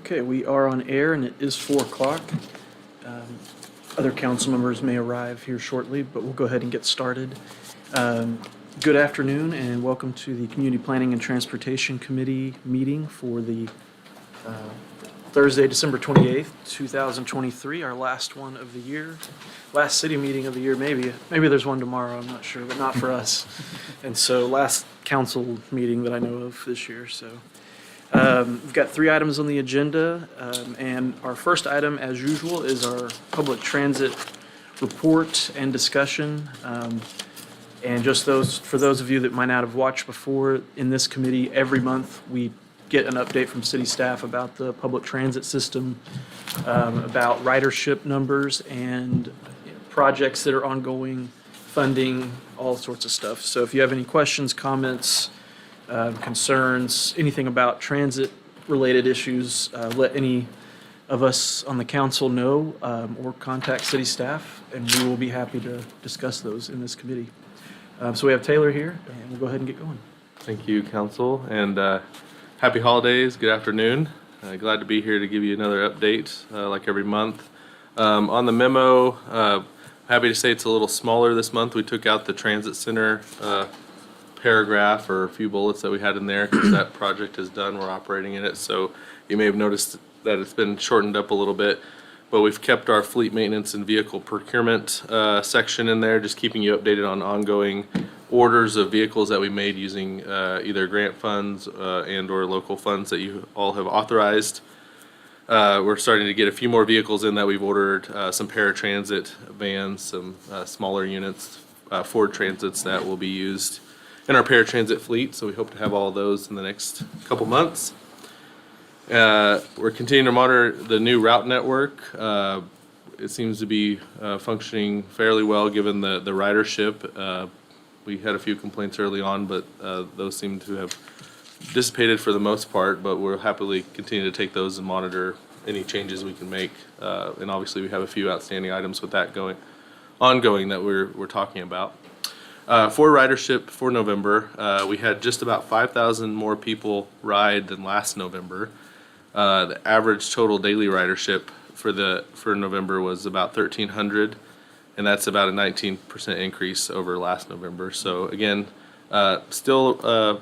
Okay, we are on air and it is 4 o'clock. Other council members may arrive here shortly, but we'll go ahead and get started. Good afternoon and welcome to the Community Planning and Transportation Committee meeting for the Thursday, December 28th, 2023, our last one of the year. Last city meeting of the year, maybe. Maybe there's one tomorrow, I'm not sure, but not for us. And so last council meeting that I know of this year, so. We've got 3 items on the agenda, and our first item, as usual, is our public transit report and discussion. And just for those of you that might not have watched before, in this committee, every month we get an update from city staff about the public transit system, about ridership numbers and projects that are ongoing, funding, all sorts of stuff. So if you have any questions, comments, concerns, anything about transit-related issues, let any of us on the council know, or contact city staff, and we will be happy to discuss those in this committee. So we have Taylor here, and we'll go ahead and get going. Thank you, Council, and happy holidays. Good afternoon. Glad to be here to give you another update, like every month. On the memo, happy to say it's a little smaller this month. We took out the transit center paragraph or a few bullets that we had in there because that project is done. We're operating in it, so you may have noticed that it's been shortened up a little bit. But we've kept our fleet maintenance and vehicle procurement section in there, just keeping you updated on ongoing orders of vehicles that we made using either grant funds and or local funds that you all have authorized. We're starting to get a few more vehicles in that we've ordered, some paratransit vans, some smaller units, Ford Transits that will be used in our paratransit fleet, so we hope to have all of those in the next couple months. We're continuing to monitor the new route network. It seems to be functioning fairly well given the ridership. We had a few complaints early on, but those seem to have dissipated for the most part, but we'll happily continue to take those and monitor any changes we can make. And obviously we have a few outstanding items with that ongoing that we're talking about. For ridership for November, we had just about 5,000 more people ride than last November. The average total daily ridership for November was about 1,300, and that's about a 19% increase over last November. So again, still a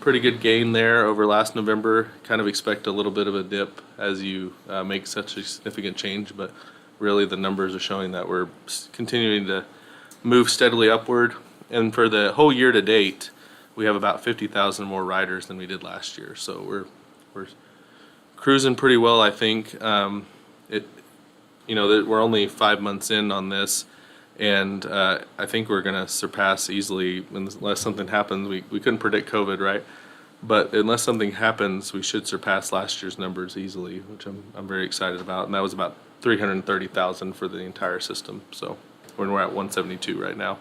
pretty good gain there over last November. Kind of expect a little bit of a dip as you make such a significant change, but really the numbers are showing that we're continuing to move steadily upward. And for the whole year to date, we have about 50,000 more riders than we did last year. So we're cruising pretty well, I think. We're only 5 months in on this, and I think we're going to surpass easily unless something happens. We couldn't predict COVID, right? But unless something happens, we should surpass last year's numbers easily, which I'm very excited about. And that was about 330,000 for the entire system. So we're at 172 right now.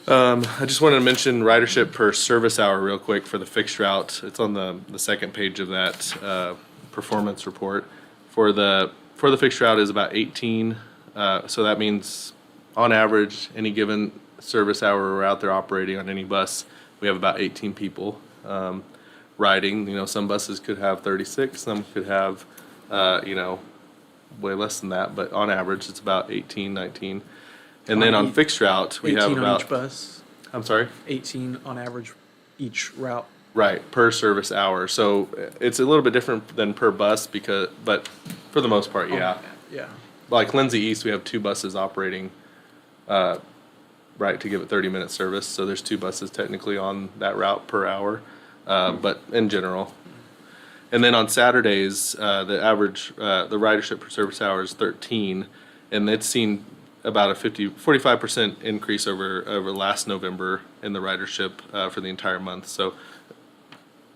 I just wanted to mention ridership per service hour real quick for the fixed route. It's on the second page of that performance report. For the fixed route is about 18. So that means on average, any given service hour we're out there operating on any bus, we have about 18 people riding. Some buses could have 36, some could have way less than that, but on average it's about 18, 19. And then on fixed route, we have 18 about... on each bus, I'm sorry? 18 on average each route. Right, per service hour. So it's a little bit different than per bus but for the most part, yeah. Yeah. Like Lindsay East, we have 2 buses operating, to give it 30-minute service. So there's 2 buses technically on that route per hour, but in general. And then on Saturdays, the average, the ridership per service hour is 13, and it's seen about a 45% increase over last November in the ridership for the entire month. So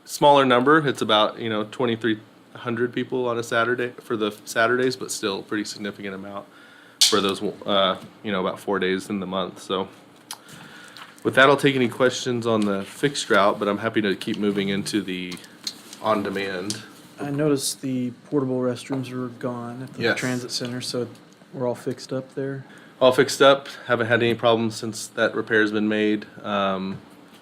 smaller number, it's about 2,300 people on a Saturday for the Saturdays, but still a pretty significant amount for those about 4 days in the month. So with that, I'll take any questions on the fixed route, but I'm happy to keep moving into the on-demand. I noticed the portable restrooms are gone at the Yes. transit center, so we're all fixed up there. All fixed up. Haven't had any problems since that repair's been made.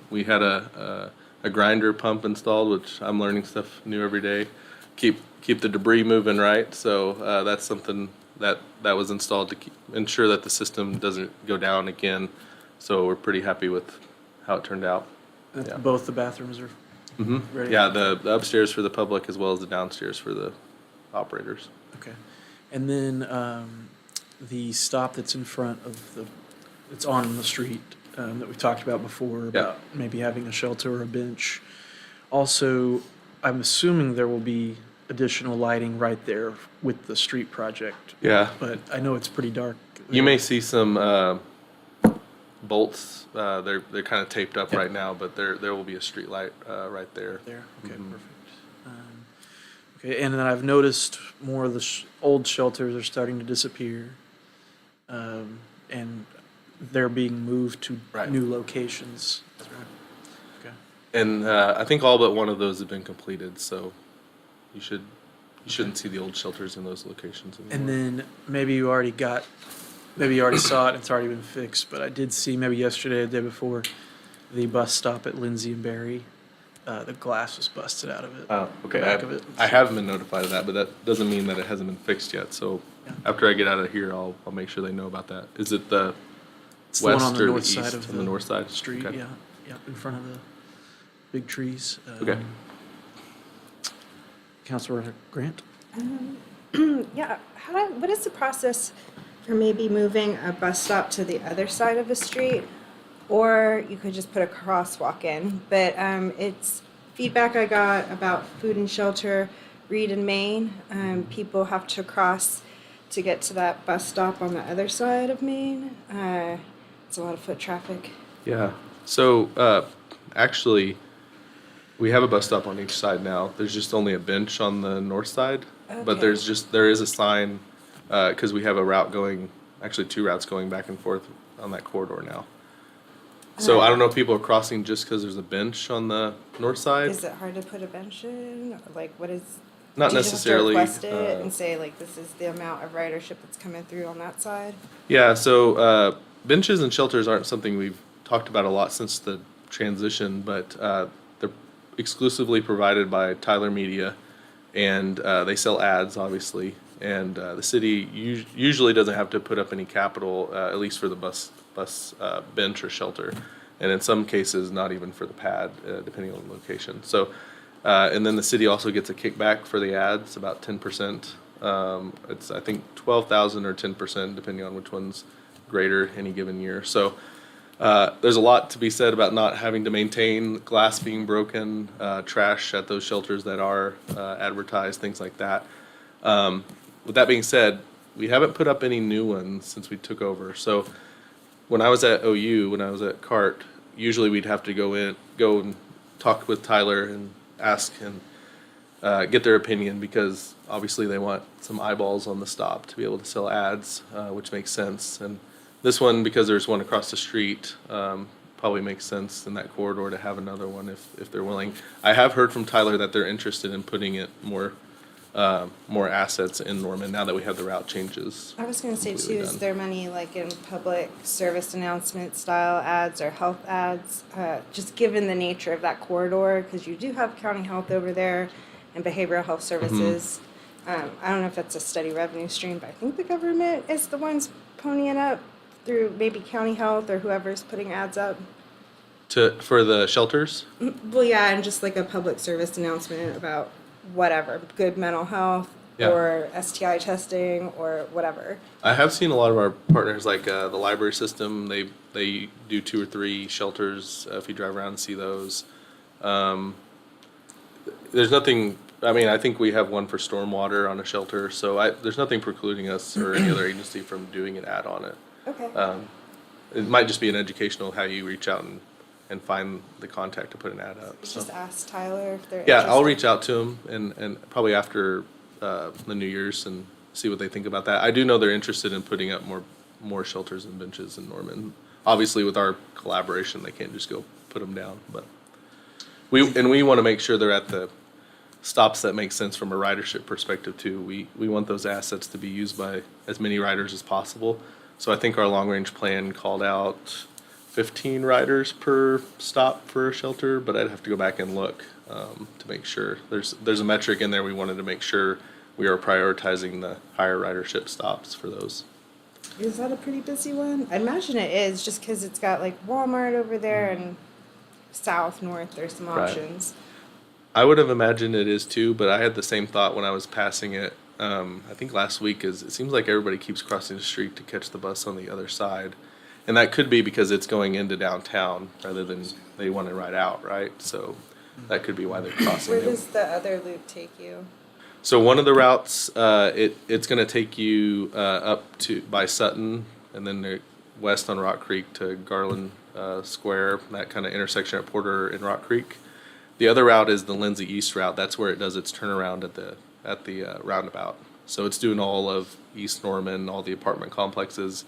We had a grinder pump installed, which I'm learning stuff new every day. keep the debris moving, right? So that's something that was installed to ensure that the system doesn't go down again. So we're pretty happy with how it turned out. Yeah. Both the bathrooms are ready? Yeah, the upstairs for the public as well as the downstairs for the operators. Okay. And then the stop that's in front of it's on the street that we talked about before, about maybe having a shelter or a bench. Also, I'm assuming there will be additional lighting right there with the street project. Yeah. But I know it's pretty dark. You may see some bolts. They're kind of taped up right now, but there will be a street light right there. There, okay, perfect. Okay, and then I've noticed more of the old shelters are starting to disappear. And they're being moved to Right. new locations. Okay. And I think all but one of those have been completed, so you shouldn't see the old shelters in those locations anymore. And then maybe you already saw it, it's already been fixed, but I did see maybe yesterday or the day before, the bus stop at Lindsay and Berry, the glass was busted out of it. Oh, okay. The back of it. I haven't been notified of that, but that doesn't mean that it hasn't been fixed yet. So Yeah. after I get out of here, I'll make sure they know about that. Is it the It's the one west on the or the north side east? of On the north side street, Okay. yeah, in front of the big trees. Okay. Councilor Grant? Yeah, what is the process for maybe moving a bus stop to the other side of the street? Or you could just put a crosswalk in, but it's feedback I got about food and shelter, Reed and Main. People have to cross to get to that bus stop on the other side of Main. It's a lot of foot traffic. Yeah. So actually, we have a bus stop on each side now. There's just only a bench on the north side, but Okay. there is a sign because we have a route going, actually two routes going back and forth on that corridor now. So I don't know if people are crossing just because there's a bench on the north side. Is it hard to put a bench in? Or, like, what is? Not do you just have to necessarily. request it and say like this is the amount of ridership that's coming through on that side. Yeah, so benches and shelters aren't something we've talked about a lot since the transition, but they're exclusively provided by Tyler Media, and they sell ads, obviously. And the city usually doesn't have to put up any capital, at least for the bus bench or shelter, and in some cases, not even for the pad, depending on the location. So, and then the city also gets a kickback for the ads, about 10%. It's I think 12,000 or 10%, depending on which one's greater any given year. So. There's a lot to be said about not having to maintain glass being broken, trash at those shelters that are advertised, things like that. With that being said, we haven't put up any new ones since we took over. So when I was at OU, when I was at CART, usually we'd have to go and talk with Tyler and ask and get their opinion because obviously they want some eyeballs on the stop to be able to sell ads, which makes sense. And this one, because there's one across the street, probably makes sense in that corridor to have another one if they're willing. I have heard from Tyler that they're interested in putting it more assets in Norman now that we have the route changes. I was gonna say too, completely is done. there money like in public service announcement style ads or health ads? Just given the nature of that corridor, because you do have county health over there and behavioral health services. I don't know if that's a steady revenue stream, but I think the government is the ones ponying up through maybe county health or whoever's putting ads up. For the shelters? Well, yeah, and just like a public service announcement about whatever, good mental health Yeah. or STI testing or whatever. I have seen a lot of our partners, like the library system. They do 2 or 3 shelters. If you drive around and see those, there's nothing. I mean, I think we have one for stormwater on a shelter, so there's nothing precluding us or any other agency from doing an ad on it. Okay. It might just be an educational how you reach out and find the contact to put an ad up. So. Just ask Tyler if they're Yeah, I'll interested. reach out to them and probably after the New Year's and see what they think about that. I do know they're interested in putting up more shelters and benches in Norman. Obviously, with our collaboration, they can't just go put them down. But we want to make sure they're at the stops that make sense from a ridership perspective too. We want those assets to be used by as many riders as possible. So I think our long range plan called out 15 riders per stop for a shelter, but I'd have to go back and look. to make sure there's a metric in there. We wanted to make sure we are prioritizing the higher ridership stops for those. Is that a pretty busy one? I imagine it is, just because it's got like Walmart over there and south, north, there's some Right. options. I would have imagined it is too, but I had the same thought when I was passing it. I think last week is it seems like everybody keeps crossing the street to catch the bus on the other side, and that could be because it's going into downtown rather than they want to ride out, right? So that could be why they're crossing Where it. does the other loop take you? So one of the routes, it's going to take you up to by Sutton, and then west on Rock Creek to Garland Square, that kind of intersection at Porter and Rock Creek. The other route is the Lindsay East route. That's where it does its turnaround at the roundabout. So it's doing all of East Norman, all the apartment complexes.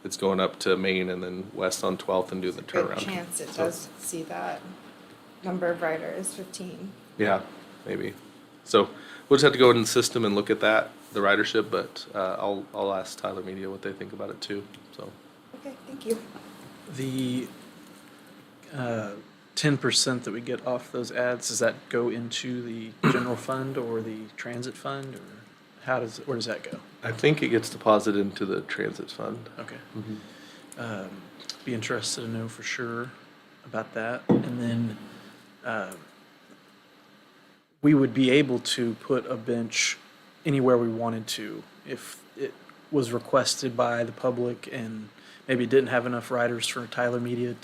It's going up to Main and then west on 12th and doing the Good turnaround. chance it So- does see that number of riders, 15. Yeah, maybe. So we'll just have to go in the system and look at that, the ridership, but I'll ask Tyler Media what they think about it too. So Okay, thank you. The 10% that we get off those ads, does that go into the general fund or the transit fund, or where does that go? I think it gets deposited into the transit fund. Okay. Be interested to know for sure about that. And then we would be able to put a bench anywhere we wanted to if it was requested by the public and maybe didn't have enough riders for Tyler Media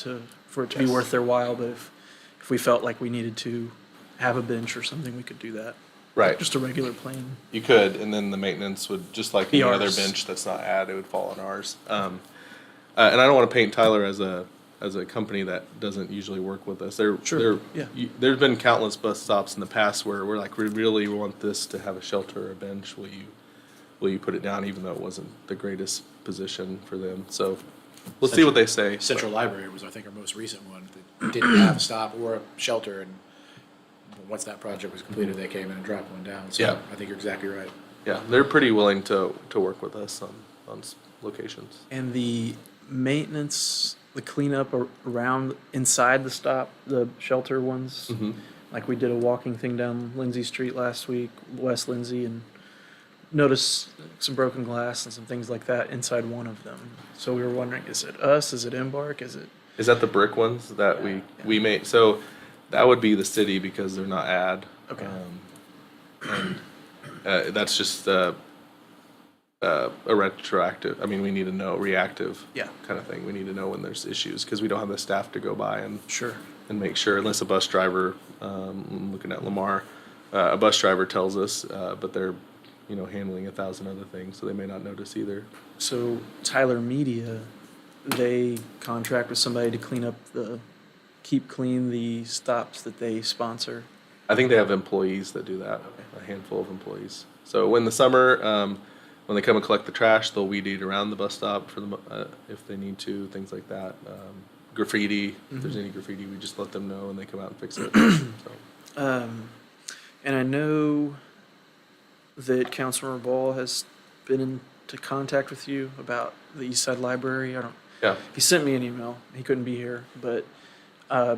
for it to be worth their while. But if we felt like we needed to have a bench or something, we could do that. Right. Just a regular plain. You could, and then the maintenance would, just like Be any other ours. bench that's not ad, it would fall on ours. And I don't want to paint Tyler as a company that doesn't usually work with us. Sure, yeah. There's been countless bus stops in the past where we're like, we really want this to have a shelter or a bench. Will you put it down, even though it wasn't the greatest position for them? So we'll see what they say. Central Library was, I think, our most recent one that didn't have a stop or a shelter, and once that project was completed, they came in and dropped one down. So Yeah. I think you're exactly right. Yeah, they're pretty willing to work with us on locations. And the maintenance, the cleanup around inside the stop, the shelter ones, like we did a walking thing down Lindsay Street last week, West Lindsay, and noticed some broken glass and some things like that inside one of them. So we were wondering, is it us? Is it Embark? Is it? Is that the brick ones that we made? So that would be the city because they're not ad. Okay. And that's just a retroactive. I mean, we need to know reactive. Yeah. Kind of thing. We need to know when there's issues because we don't have the staff to go by and Sure. make sure unless a bus driver, I'm looking at Lamar, a bus driver tells us, but they're handling 1,000 other things, so they may not notice either. So Tyler Media, they contract with somebody to keep clean the stops that they sponsor. I think they have employees that do that, a handful of employees. So in the summer, when they come and collect the trash, they'll weed eat around the bus stop for them if they need to, things like that. Graffiti, if there's any graffiti, we just let them know and they come out and fix it. So, And I know that Councilmember Ball has been into contact with you about the East Side Library. yeah, He sent me an email. He couldn't be here, but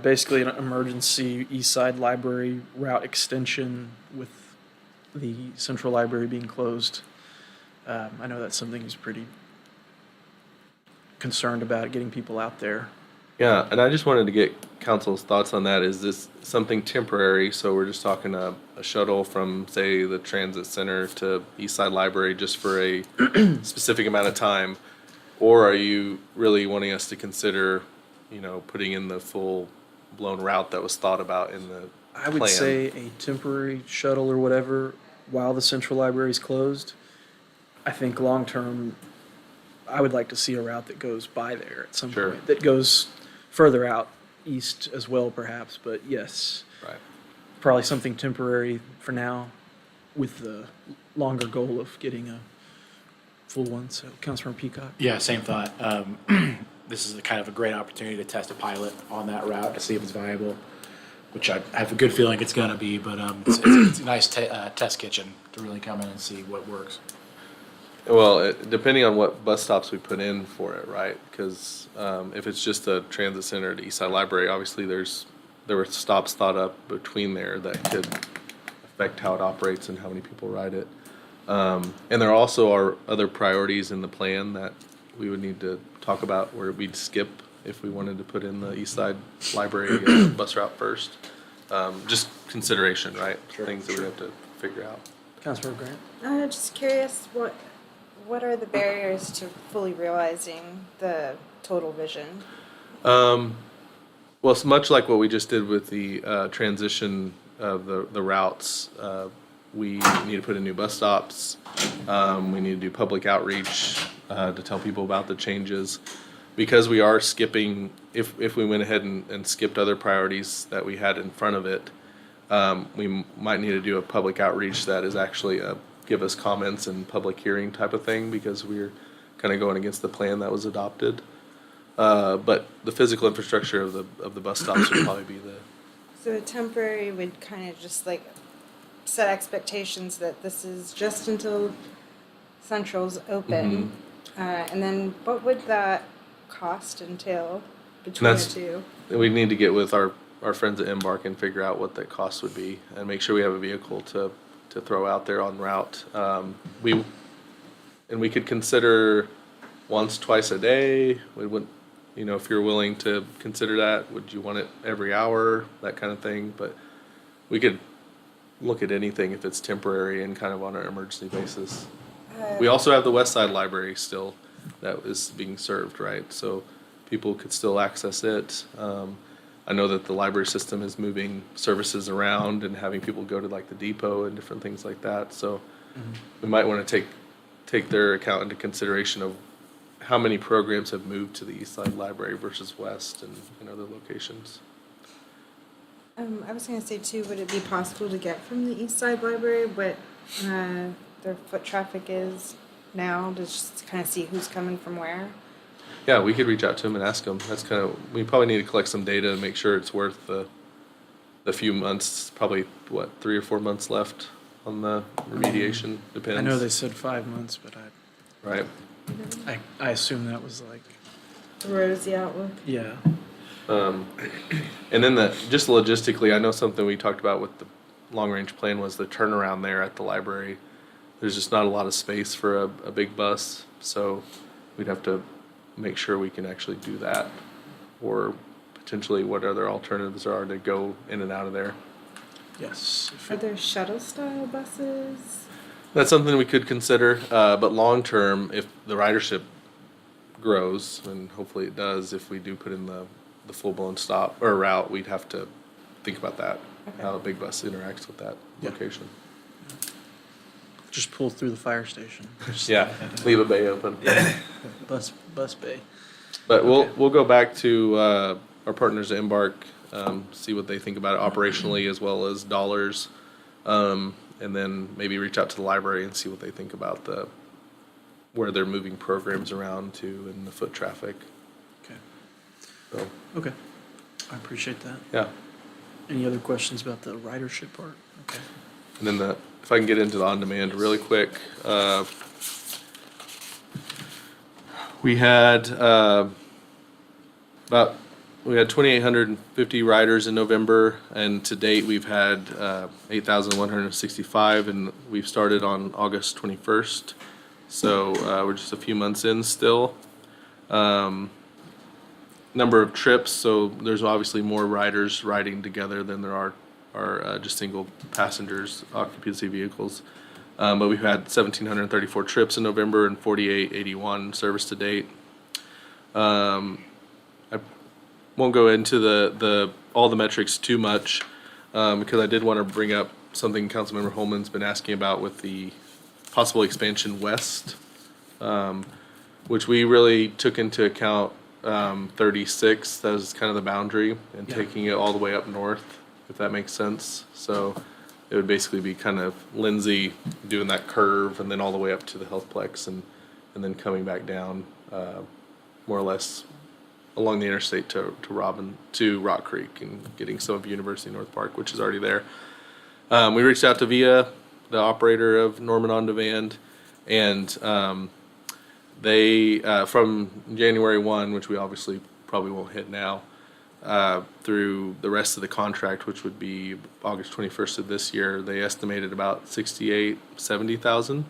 basically an emergency East Side Library route extension with the Central Library being closed. I know that's something he's pretty concerned about, getting people out there. yeah, and I just wanted to get council's thoughts on that. Is this something temporary? So we're just talking a shuttle from, say, the transit center to East Side Library just for a specific amount of time? Or are you really wanting us to consider, putting in the full-blown route that was thought about in the I would plan? say a temporary shuttle or whatever while the Central Library is closed. I think long-term, I would like to see a route that goes by there at some Sure. point, that goes further out east as well, perhaps. But yes, Right. probably something temporary for now with the longer goal of getting a full one. So Councilmember Peacock. Yeah, same thought. This is kind of a great opportunity to test a pilot on that route to see if it's viable, which I have a good feeling it's going to be. But it's a nice test kitchen to really come in and see what works. Well, depending on what bus stops we put in for it, right? Because if it's just a transit center to East Side Library, obviously there's there were stops thought up between there that could affect how it operates and how many people ride it. And there also are other priorities in the plan that we would need to talk about where we'd skip if we wanted to put in the East Side Library bus route first. Just consideration, right? Things that we have to figure out. Councilmember Grant? Just curious, what are the barriers to fully realizing the total vision? Well, it's much like what we just did with the transition of the routes. We need to put in new bus stops. We need to do public outreach to tell people about the changes. Because we are skipping, if we went ahead and skipped other priorities that we had in front of it, we might need to do a public outreach that is actually a give us comments and public hearing type of thing, because we're kind of going against the plan that was adopted. But the physical infrastructure of the bus stops would probably be the, So a temporary would kind of just like set expectations that this is just until Central's open. And then what would that cost entail between the That's- two? we need to get with our friends at Embark and figure out what that cost would be and make sure we have a vehicle to throw out there on route. We could consider once, twice a day. We would, if you're willing to consider that, would you want it every hour, that kind of thing? But we could look at anything if it's temporary and kind of on an emergency basis. We also have the West Side Library still that is being served, right? So people could still access it. I know that the library system is moving services around and having people go to like the depot and different things like that. So we might want to take their account into consideration of how many programs have moved to the East Side Library versus West and other locations. I was going to say too, would it be possible to get from the East Side Library what their foot traffic is now, to just kind of see who's coming from where? Yeah, we could reach out to them and ask them. That's kind of, we probably need to collect some data and make sure it's worth the few months, probably 3 or 4 months left on the remediation, depends. I know they said 5 months, but Right. I assume that was like, The rosy outlook. yeah. And then just logistically, I know something we talked about with the long-range plan was the turnaround there at the library. There's just not a lot of space for a big bus, so we'd have to make sure we can actually do that, or potentially what other alternatives there are to go in and out of there. Yes. If Are it- there shuttle style buses? That's something we could consider, but long-term, if the ridership grows, and hopefully it does, if we do put in the full-blown stop or route, we'd have to think about that, Okay. how a big bus interacts with that Yeah. location. Just pull through the fire station. Just Yeah, leave a bay open. Bus bay. But we'll go back to our partners at Embark, see what they think about it operationally as well as dollars, and then maybe reach out to the library and see what they think about where they're moving programs around to and the foot traffic. Okay. So Okay. I appreciate that. yeah, Any other questions about the ridership part? Okay. and then if I can get into the on-demand really quick, we had 2,850 riders in November, and to date we've had 8,165, and we've started on August 21st. So we're just a few months in still. Number of trips, so there's obviously more riders riding together than there are just single passengers, occupancy vehicles. But we've had 1,734 trips in November and 4,881 service to date. I won't go into all the metrics too much, because I did want to bring up something Councilmember Holman's been asking about with the possible expansion west, which we really took into account 36, that was kind of the boundary, and Yeah. taking it all the way up north, if that makes sense. So it would basically be kind of Lindsay doing that curve and then all the way up to the Healthplex and then coming back down, more or less along the interstate to Rock Creek and getting some of University North Park, which is already there. We reached out to VIA, the operator of Norman On Demand, and they, from January 1, which we obviously probably won't hit now, through the rest of the contract, which would be August 21st of this year, they estimated about 70,000.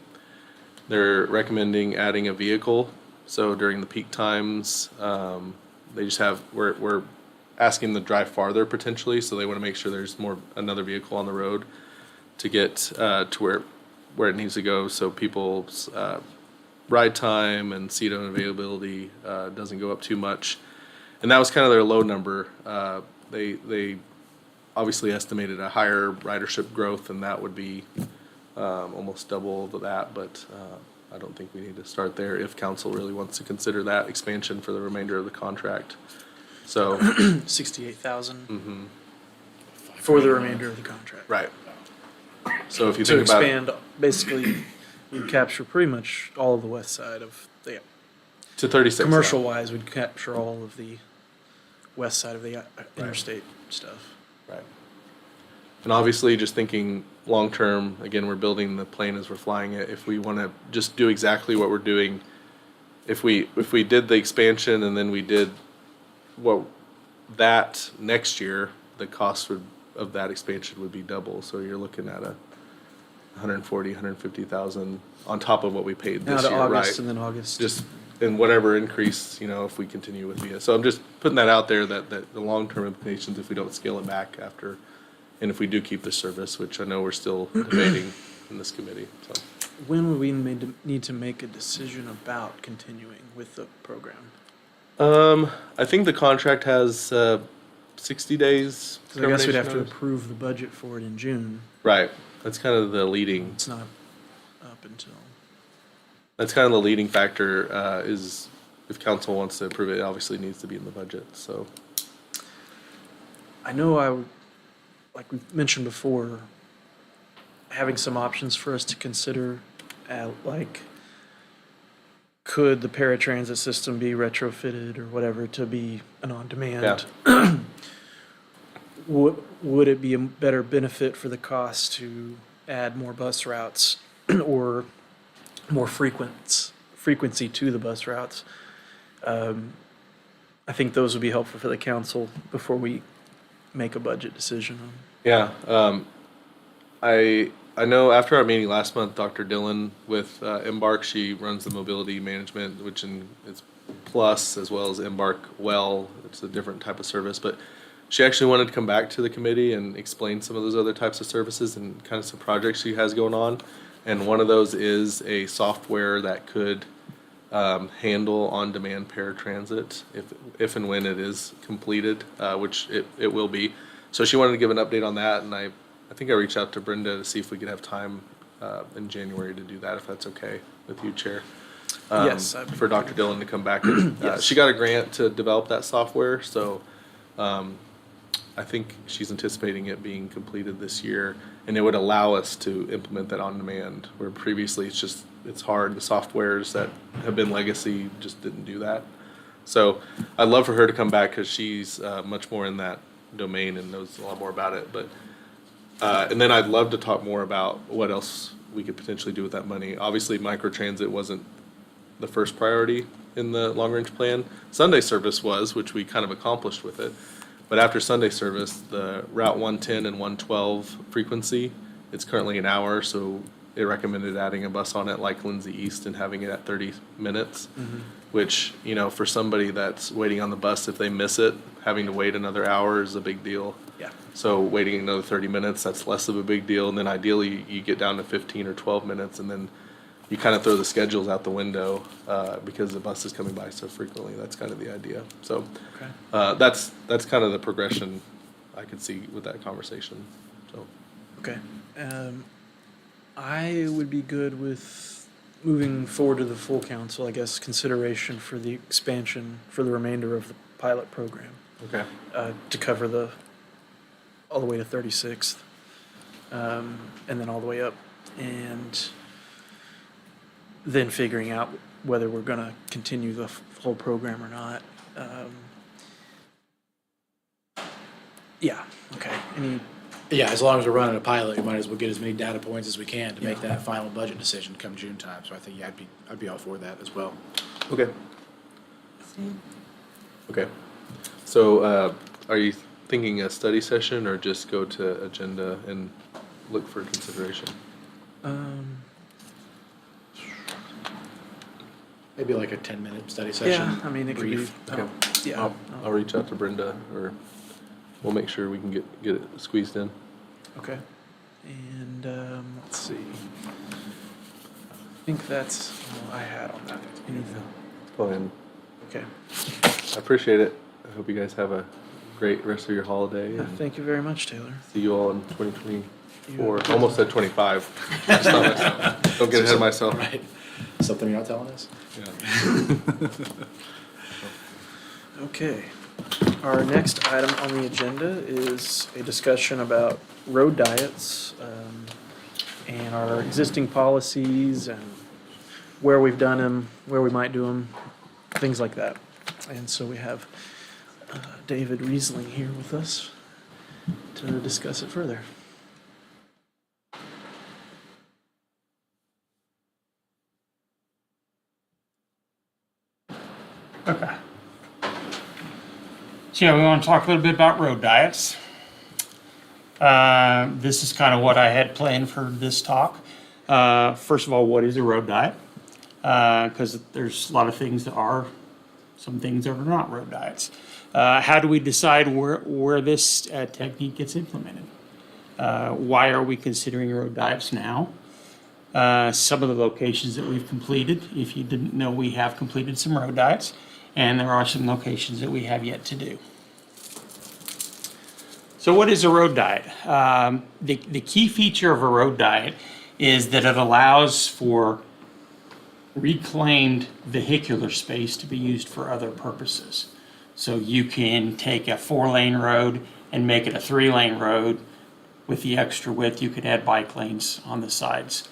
They're recommending adding a vehicle. So during the peak times, they just have, we're asking them to drive farther potentially. So they want to make sure there's another vehicle on the road to get to where it needs to go. So people's ride time and seat availability doesn't go up too much. And that was kind of their low number. They obviously estimated a higher ridership growth, and that would be almost double that. But I don't think we need to start there if council really wants to consider that expansion for the remainder of the contract. So, 68,000 for the remainder of the contract. right. So if you To think about it, expand, basically, you capture pretty much all of the west side of the, to 36. now. commercial-wise, we'd capture all of the west side of the interstate stuff. Right. And obviously, just thinking long term, again, we're building the plane as we're flying it. If we want to just do exactly what we're doing, if we did the expansion and then we did that next year, the cost of that expansion would be double. So you're looking at a 140, 150,000 on top of what we paid Now this to year, August right? and then August. Just in whatever increase, if we continue with VIA. So I'm just putting that out there that the long-term implications if we don't scale it back after, and if we do keep the service, which I know we're still debating in this committee. So When would we need to make a decision about continuing with the program? I think the contract has 60 days. Because I guess we'd have to termination notice. approve the budget for it in June. Right. That's kind of the leading. It's not up until. That's kind of the leading factor. Is if council wants to approve it, it obviously needs to be in the budget. So I know like we mentioned before, having some options for us to consider, like, could the paratransit system be retrofitted or whatever to be an on-demand? Would it be a better benefit for the cost to add more bus routes or more frequency to the bus routes? I think those would be helpful for the council before we make a budget decision. yeah, I know after our meeting last month, Dr. Dillon with Embark, she runs the mobility management, which is Plus as well as Embark Well. It's a different type of service, but she actually wanted to come back to the committee and explain some of those other types of services and kind of some projects she has going on. And one of those is a software that could handle on-demand paratransit if and when it is completed, which it will be. So she wanted to give an update on that, and I think I reached out to Brenda to see if we could have time in January to do that, if that's okay with you, Chair. Yes, I'd be For Dr. Dillon to come back. And, she got a grant to develop that software, so I think she's anticipating it being completed this year, and it would allow us to implement that on demand, where previously it's hard. The softwares that have been legacy just didn't do that. So I'd love for her to come back because she's much more in that domain and knows a lot more about it. But and then I'd love to talk more about what else we could potentially do with that money. Obviously, microtransit wasn't the first priority in the long-range plan. Sunday service was, which we kind of accomplished with it. But after Sunday service, the Route 110 and 112 frequency, it's currently an hour, so it recommended adding a bus on it like Lindsay East and having it at 30 minutes, which, for somebody that's waiting on the bus, if they miss it, having to wait another hour is a big deal. Yeah. So waiting another 30 minutes, that's less of a big deal. And then ideally, you get down to 15 or 12 minutes, and then you kind of throw the schedules out the window because the bus is coming by so frequently. That's kind of the idea. So Okay. that's kind of the progression I could see with that conversation. So Okay. I would be good with moving forward to the full council, I guess, consideration for the expansion for the remainder of the pilot program okay, to cover all the way to 36th, and then all the way up, and then figuring out whether we're going to continue the whole program or not. Yeah. Okay. Yeah, as long as we're running a pilot, we might as well get as many data points as we can to make Yeah. that final budget decision come June time. So I think, yeah, I'd be all for that as well. okay, okay. So are you thinking a study session or just go to agenda and look for consideration? Maybe like a 10-minute study session. Yeah, I mean, it could be, brief. yeah. I'll reach out to Brenda, or we'll make sure we can get it squeezed in. Okay. And let's see. I think that's all I had on that. Anything? Plan. Okay. I appreciate it. I hope you guys have a great rest of your holiday, and Thank you very much, Taylor. see you all in 2024. You- Almost said 25. Just not myself. Don't get ahead of myself. Right. Something you're not telling us? Yeah. Okay. Our next item on the agenda is a discussion about road diets and our existing policies and where we've done them, where we might do them, things like that. And so we have David Riesling here with us to discuss it further. Okay. So yeah, we want to talk a little bit about road diets. This is kind of what I had planned for this talk. First of all, what is a road diet? Because there's a lot of things that are, some things that are not road diets. How do we decide where this technique gets implemented? Why are we considering road diets now? Some of the locations that we've completed. If you didn't know, we have completed some road diets, and there are some locations that we have yet to do. So what is a road diet? The key feature of a road diet is that it allows for reclaimed vehicular space to be used for other purposes. So you can take a 4-lane road and make it a 3-lane road. With the extra width, you could add bike lanes on the sides.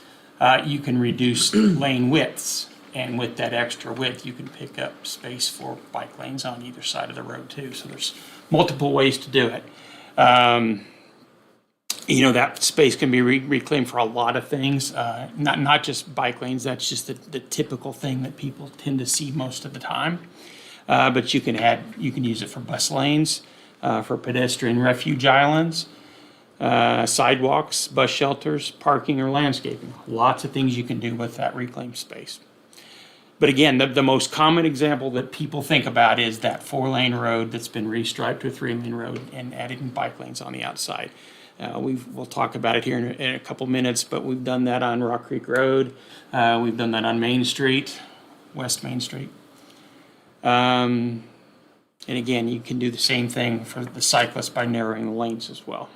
You can reduce lane widths, and with that extra width, you can pick up space for bike lanes on either side of the road too. So there's multiple ways to do it. You know, that space can be reclaimed for a lot of things, not just bike lanes. That's just the typical thing that people tend to see most of the time. But you can use it for bus lanes, for pedestrian refuge islands, sidewalks, bus shelters, parking, or landscaping. Lots of things you can do with that reclaimed space. But again, the most common example that people think about is that 4-lane road that's been restriped to a 3-lane road and adding bike lanes on the outside. We'll talk about it here in a couple minutes, but we've done that on Rock Creek Road. We've done that on Main Street, West Main Street. And again, you can do the same thing for the cyclists by narrowing the lanes as well.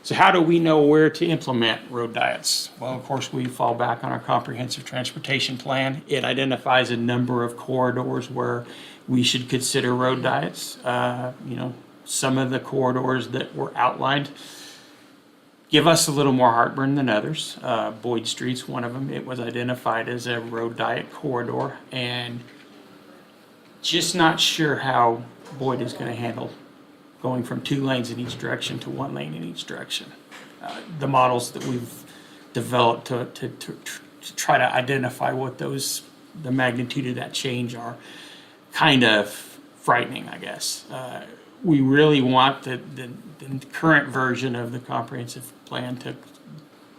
So how do we know where to implement road diets? Well, of course, we fall back on our comprehensive transportation plan. It identifies a number of corridors where we should consider road diets. You know, some of the corridors that were outlined give us a little more heartburn than others. Boyd Street's one of them. It was identified as a road diet corridor, and just not sure how Boyd is going to handle going from 2 lanes in each direction to 1 lane in each direction. The models that we've developed to try to identify what the magnitude of that change are kind of frightening, I guess. We really want the current version of the comprehensive plan to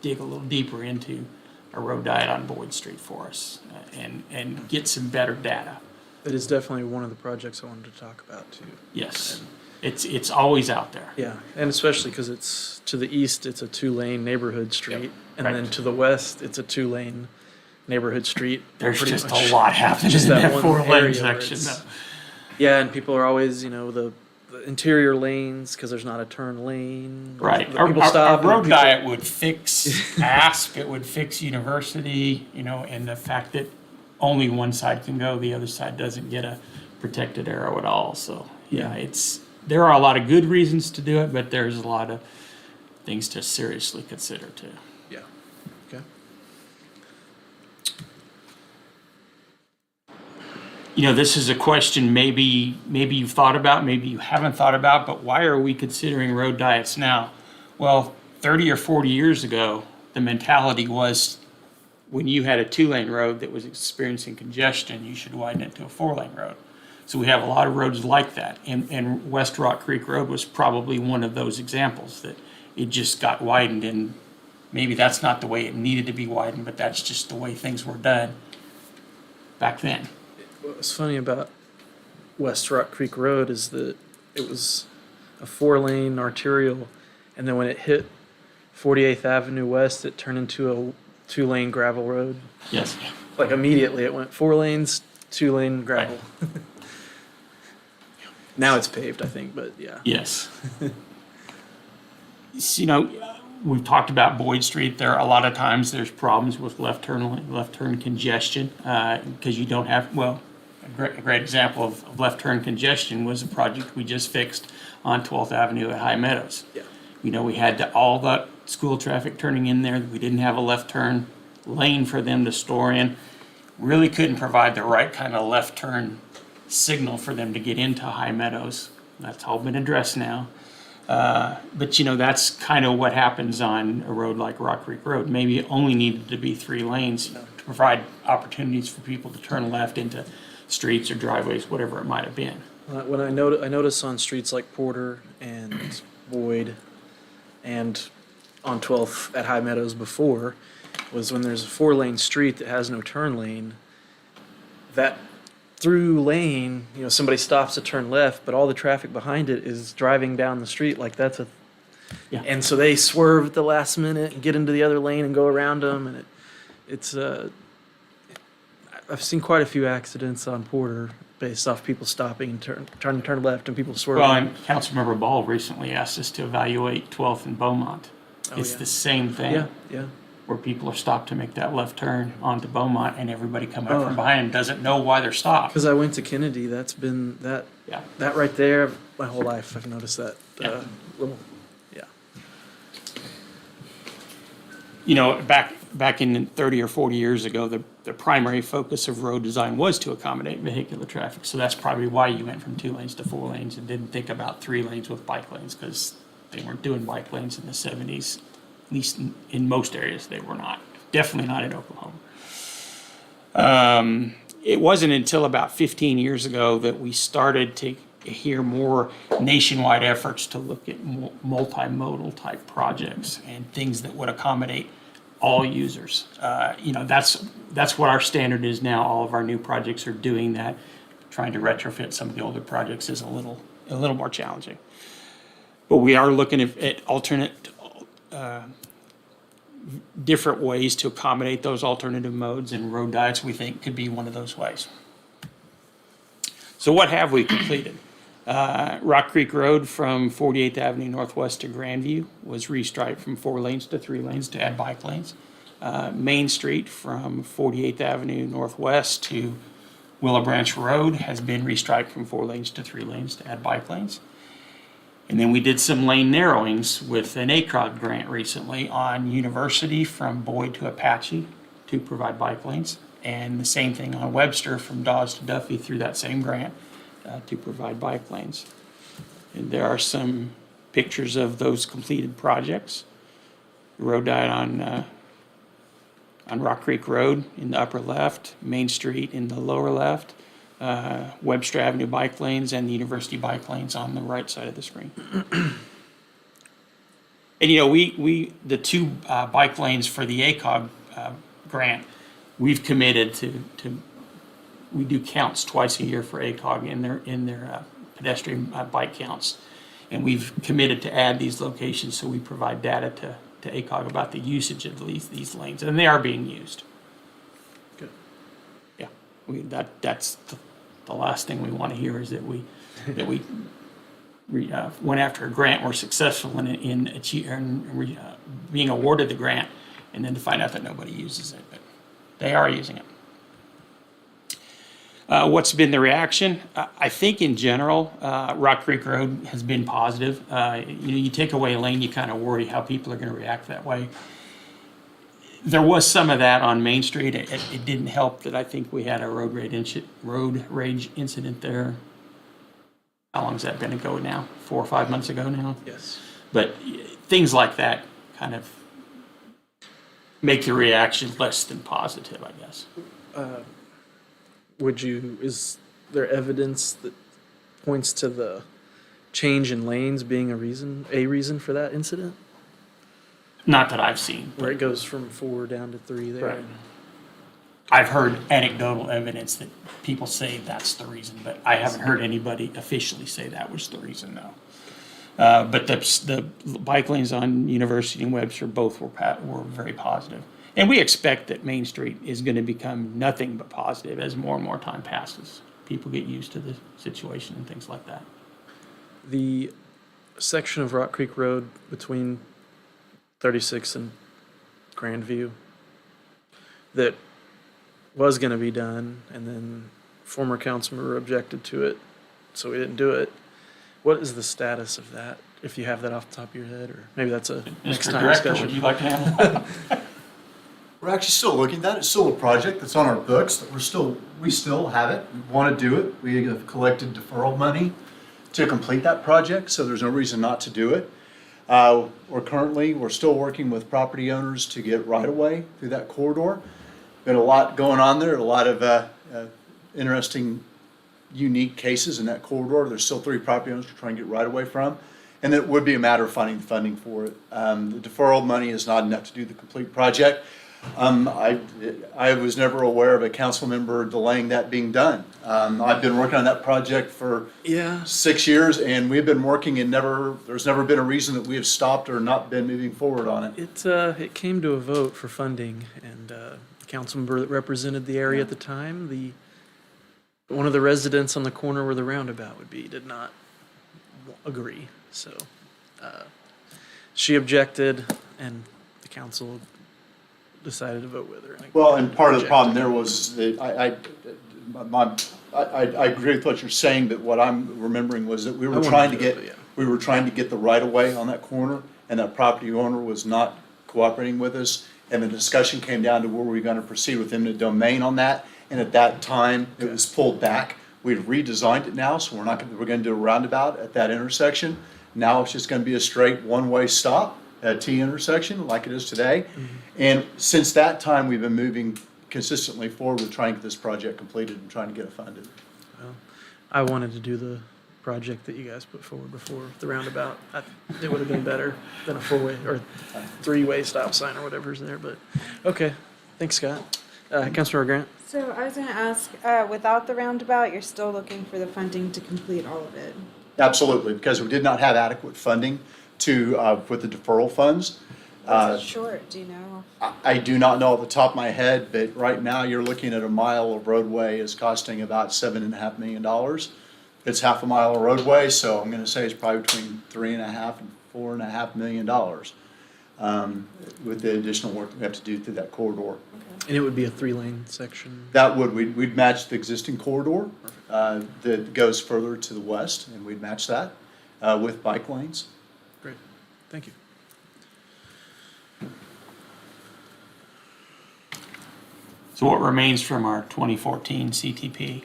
dig a little deeper into a road diet on Boyd Street for us and get some better data. That is definitely one of the projects I wanted to talk about too. Yes, it's always out there. Yeah, and especially because it's to the east, it's a 2-lane neighborhood street, and Right. then to the west, it's a 2-lane neighborhood street. There's Pretty just much. a lot happening Just in that that one 4-lane area where section. it's- Yeah, and people are always, the interior lanes because there's not a turn lane. Right. The people stop. A road and people- diet would fix ASP, it would fix University, and the fact that only one side can go, the other side doesn't get a protected arrow at all. So, yeah, there are a lot of good reasons to do it, but there's a lot of things to seriously consider too. Yeah. Okay. This is a question maybe you've thought about, maybe you haven't thought about, but why are we considering road diets now? Well, 30 or 40 years ago, the mentality was when you had a 2-lane road that was experiencing congestion, you should widen it to a 4-lane road. So we have a lot of roads like that, and West Rock Creek Road was probably one of those examples that it just got widened, and maybe that's not the way it needed to be widened, but that's just the way things were done back then. What was funny about West Rock Creek Road is that it was a 4-lane arterial, and then when it hit 48th Avenue West, it turned into a 2-lane gravel road. Yes. Like immediately, it went 4 lanes, 2-lane gravel. Now it's paved, I think, but yeah. Yes. You know, we've talked about Boyd Street. There are a lot of times there's problems with left turn congestion because you don't have, well, a great example of left turn congestion was a project we just fixed on 12th Avenue at High Meadows. Yeah. You know, we had all that school traffic turning in there. We didn't have a left turn lane for them to store in. Really couldn't provide the right kind of left turn signal for them to get into High Meadows. That's all been addressed now. But you know, that's kind of what happens on a road like Rock Creek Road. Maybe it only needed to be 3 lanes to provide opportunities for people to turn left into streets or driveways, whatever it might have been. When I notice on streets like Porter and Boyd and on 12th at High Meadows before, was when there's a 4-lane street that has no turn lane, that through lane, you know, somebody stops to turn left, but all the traffic behind it is driving down the street like that's a, Yeah. and so they swerve at the last minute and get into the other lane and go around them, and it's I've seen quite a few accidents on Porter based off people stopping and trying to turn left and people swerving. Well, and Councilmember Ball recently asked us to evaluate 12th and Beaumont. It's yeah. the same thing. Yeah. Where people are stopped to make that left turn onto Beaumont, and everybody coming up from behind them doesn't know why they're stopped. Because I went to Kennedy, that's been Yeah. that right there my whole life. I've noticed that Yeah. little, yeah. You know, back in 30 or 40 years ago, the primary focus of road design was to accommodate vehicular traffic. So that's probably why you went from 2 lanes to 4 lanes and didn't think about 3 lanes with bike lanes, because they weren't doing bike lanes in the 70s. At least in most areas, they were not. Definitely not in Oklahoma. It wasn't until about 15 years ago that we started to hear more nationwide efforts to look at multimodal type projects and things that would accommodate all users. You know, that's what our standard is now. All of our new projects are doing that. Trying to retrofit some of the older projects is a little more challenging. But we are looking at alternate different ways to accommodate those alternative modes, and road diets we think could be one of those ways. So what have we completed? Rock Creek Road from 48th Avenue Northwest to Grandview was restriped from 4 lanes to 3 lanes to add bike lanes. Main Street from 48th Avenue Northwest to Willow Branch Road has been restriped from 4 lanes to 3 lanes to add bike lanes. And then we did some lane narrowings with an ACOG grant recently on University from Boyd to Apache to provide bike lanes. And the same thing on Webster from Dawes to Duffy through that same grant to provide bike lanes. And there are some pictures of those completed projects. The road diet on Rock Creek Road in the upper left, Main Street in the lower left, Webster Avenue bike lanes and the University bike lanes on the right side of the screen. And you know, we the 2 bike lanes for the ACOG grant, we've committed to we do counts twice a year for ACOG in their pedestrian bike counts, and we've committed to add these locations so we provide data to ACOG about the usage of these lanes, and they are being used. Good. Yeah, that's the last thing we want to hear is that we went after a grant, we're successful in being awarded the grant, and then to find out that nobody uses it, but they are using it. What's been the reaction? I think in general, Rock Creek Road has been positive. You take away a lane, you kind of worry how people are going to react that way. There was some of that on Main Street. It didn't help that I think we had a road rage incident there. How long has that been ago now? 4 or 5 months ago now? Yes. But things like that kind of make the reaction less than positive, I guess. Would you, is there evidence that points to the change in lanes being a reason for that incident? Not that I've seen. Where it goes from 4 down to 3 there? Right. I've heard anecdotal evidence that people say that's the reason, but I haven't heard anybody officially say that was the reason, no. But the bike lanes on University and Webster both were very positive. And we expect that Main Street is gonna become nothing but positive as more and more time passes. People get used to the situation and things like that. The section of Rock Creek Road between 36 and Grandview that was going to be done, and then former council member objected to it, so we didn't do it. What is the status of that, if you have that off the top of your head, or maybe that's a next Mr. time Director, discussion? would you like to handle that? We're actually still looking at that. It's still a project that's on our books that we still have it. We want to do it. We have collected deferral money to complete that project, so there's no reason not to do it. We're still working with property owners to get right-of-way through that corridor. Been a lot going on there, a lot of interesting, unique cases in that corridor. There's still 3 property owners we're trying to get right-of-way from, and it would be a matter of finding the funding for it. The deferral money is not enough to do the complete project. I was never aware of a council member delaying that being done. I've been working on that project for Yeah, 6 years, and we've been working and there's never been a reason that we have stopped or not been moving forward on it. it came to a vote for funding, and the council member that represented the area at the time, one of the residents on the corner where the roundabout would be, did not agree. So she objected, and the council decided to vote with her. Well, and part of the problem there was that I agree with what you're saying, but what I'm remembering was that we I were wanted trying to to do it, get, but yeah. we were trying to get the right of way on that corner, and that property owner was not cooperating with us. And the discussion came down to were we gonna proceed with eminent domain on that, and at that time, it was pulled back. We've redesigned it now, so we're gonna do a roundabout at that intersection. Now it's just gonna be a straight one-way stop at T intersection like it is today. And since that time, we've been moving consistently forward with trying to get this project completed and trying to get it funded. I wanted to do the project that you guys put forward before the roundabout. It would have been better than a 4-way or 3-way stop sign or whatever's there, but, okay. Thanks, Scott. Councilmember Grant? So I was gonna ask, without the roundabout, you're still looking for the funding to complete all of it? Absolutely, because we did not have adequate funding with the deferral funds. What's it short, do you know? I do not know off the top of my head, but right now you're looking at a mile of roadway is costing about $7.5 million. It's half a mile of roadway, so I'm gonna say it's probably between $3.5 and $4.5 million with the additional work we have to do through that corridor. And it would be a 3-lane section. We'd match the existing corridor that goes further to the west, and we'd match that with bike lanes. Great, thank you. So what remains from our 2014 CTP?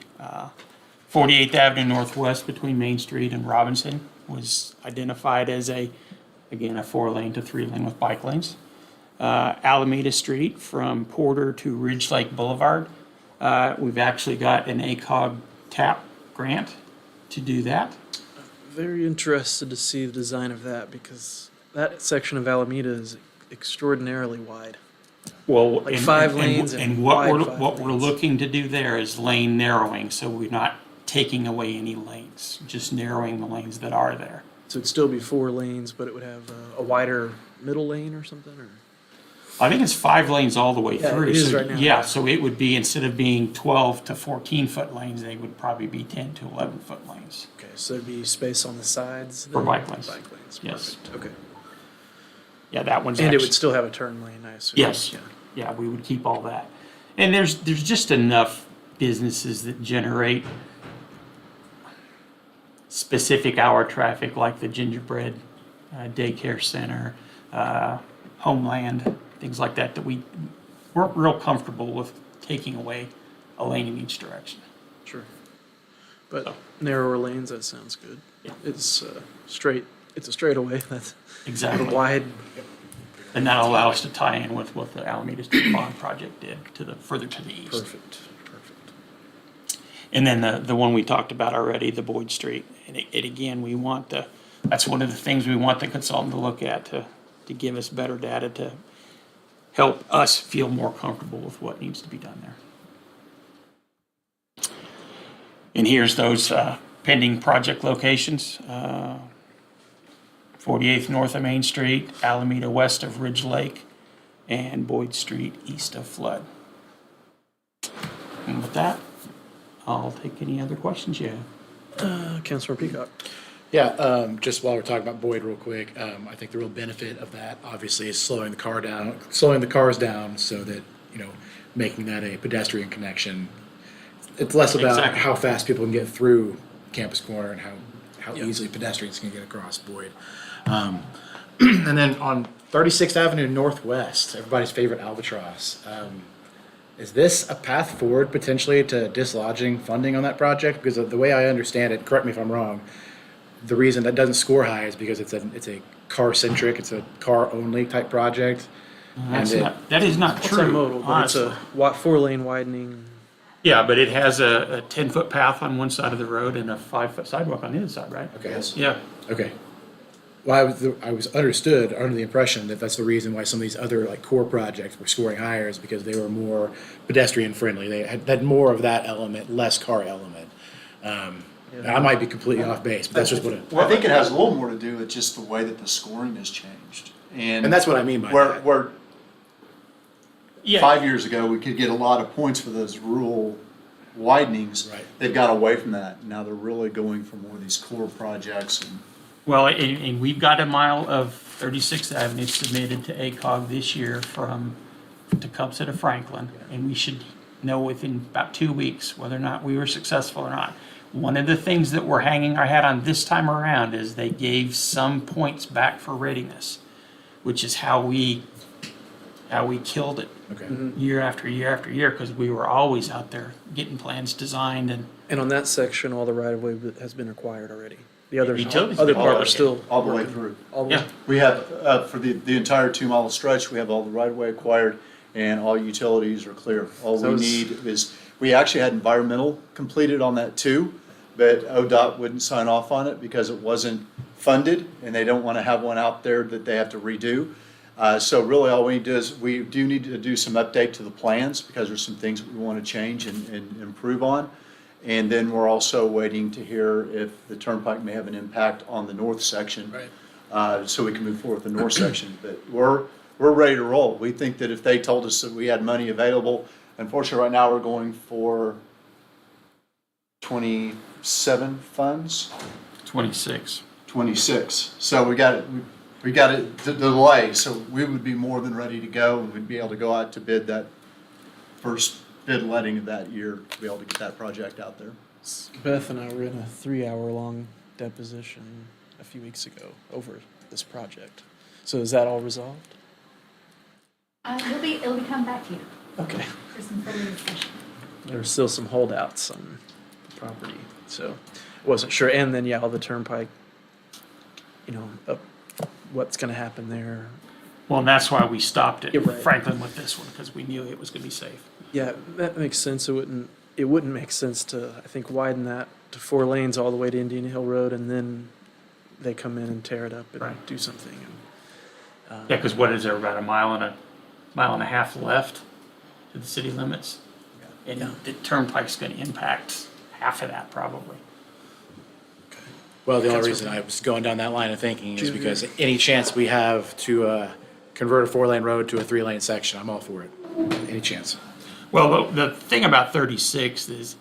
48th Avenue Northwest between Main Street and Robinson was identified as again, a 4-lane to 3-lane with bike lanes. Alameda Street from Porter to Ridge Lake Boulevard, we've actually got an ACOG TAP grant to do that. Very interested to see the design of that, because that section of Alameda is extraordinarily wide. Well, Like 5 lanes and what wide 5 what we're lanes. looking to do there is lane narrowing, so we're not taking away any lanes, just narrowing the lanes that are there. So it'd still be 4 lanes, but it would have a wider middle lane or something, or? I think it's 5 lanes all the way Yeah, through. it is So, right now. Yeah, so it would be, instead of being 12 to 14-foot lanes, they would probably be 10 to 11-foot lanes. Okay, so there'd be space on the sides? For then? bike lanes. Bike lanes, Yes. perfect, okay. Yeah, that one's And it actually, would still have a turn lane, I assume? yes, Yeah. yeah, we would keep all that. And there's just enough businesses that generate specific hour traffic, like the Gingerbread Daycare Center, Homeland, things like that, that we're real comfortable with taking away a lane in each direction. Sure. But narrower lanes, that sounds good. Yeah. It's straight, it's a straightaway, that's Exactly. wide. And that'll allow us to tie in with what the Alameda Street Bond project did further to the east. Perfect, perfect. And then the one we talked about already, the Boyd Street. And it again, that's one of the things we want the consultant to look at, to give us better data to help us feel more comfortable with what needs to be done there. And here's those pending project locations. 48th north of Main Street, Alameda west of Ridge Lake, and Boyd Street east of Flood. And with that, I'll take any other questions you have. Councilor Peacock. Yeah, just while we're talking about Boyd real quick, I think the real benefit of that obviously is slowing the cars down so that, making that a pedestrian connection. It's less about Exactly. how fast people can get through Campus Corner and how Yep. easily pedestrians can get across Boyd. And then on 36th Avenue Northwest, everybody's favorite Albatross. Is this a path forward potentially to dislodging funding on that project? Because of the way I understand it, correct me if I'm wrong, the reason that doesn't score high is because it's a car-centric, it's a car-only type project. That is not It's a true, modal, but it's honestly. a 4-lane widening. Yeah, but it has a 10-foot path on one side of the road and a 5-foot sidewalk on the other side, right? Okay. Yeah. Okay. Well, I was understood, under the impression that that's the reason why some of these other like core projects were scoring higher is because they were more pedestrian friendly. They had more of that element, less car element. I might be completely off base, but that's just what it. I think it has a little more to do with just the way that the scoring has changed. And that's what I mean by where, that. Where Yeah. 5 years ago, we could get a lot of points for those rural widenings. Right. They've got away from that. Now they're really going for more of these core projects. And Well, and we've got a mile of 36th Avenue submitted to ACOG this year from Tecumseh to Franklin, and we should know within about 2 weeks whether or not we were successful or not. One of the things that we're hanging our hat on this time around is they gave some points back for readiness, which is how we killed it Okay. year after year after year, because we were always out there getting plans designed and. And on that section, all the right-of-way has been acquired already. The other Utilities other been part, we're allocated. still. all the way working. through. All the way. Yeah. We have, for the entire 2 mile stretch, we have all the right of way acquired and all utilities are clear. All So we it's- need is, we actually had environmental completed on that too, but ODOT wouldn't sign off on it because it wasn't funded and they don't want to have one out there that they have to redo. So really all we need to do is, we do need to do some update to the plans because there's some things we want to change and improve on. And then we're also waiting to hear if the turnpike may have an impact on the north section. Right. So we can move forward with the north section. But we're ready to roll. We think that if they told us that we had money available, unfortunately, right now, we're going for 27 funds, 26. 26. So we got it to delay, so we would be more than ready to go, and we'd be able to go out to bid that first bid letting of that year to be able to get that project out there. Beth and I were in a 3-hour-long deposition a few weeks ago over this project. So is that all resolved? It'll be coming back to you Okay. for some further discussion. There were still some holdouts on the property, so wasn't sure. And then, yeah, all the turnpike, what's gonna happen there. Well, and that's why we stopped at You're right. Franklin with this one, because we knew it was gonna be safe. Yeah, that makes sense. It wouldn't make sense to, I think, widen that to 4 lanes all the way to Indian Hill Road and then they come in and tear it up and Right. do something. Yeah, because what is there, about a mile and a half left to the city limits? And the turnpike's gonna impact half of that probably. Well, the only reason I was going down that line of thinking is because any chance we have to convert a 4-lane road to a 3-lane section, I'm all for it. Any chance. Well, the thing about 36 is,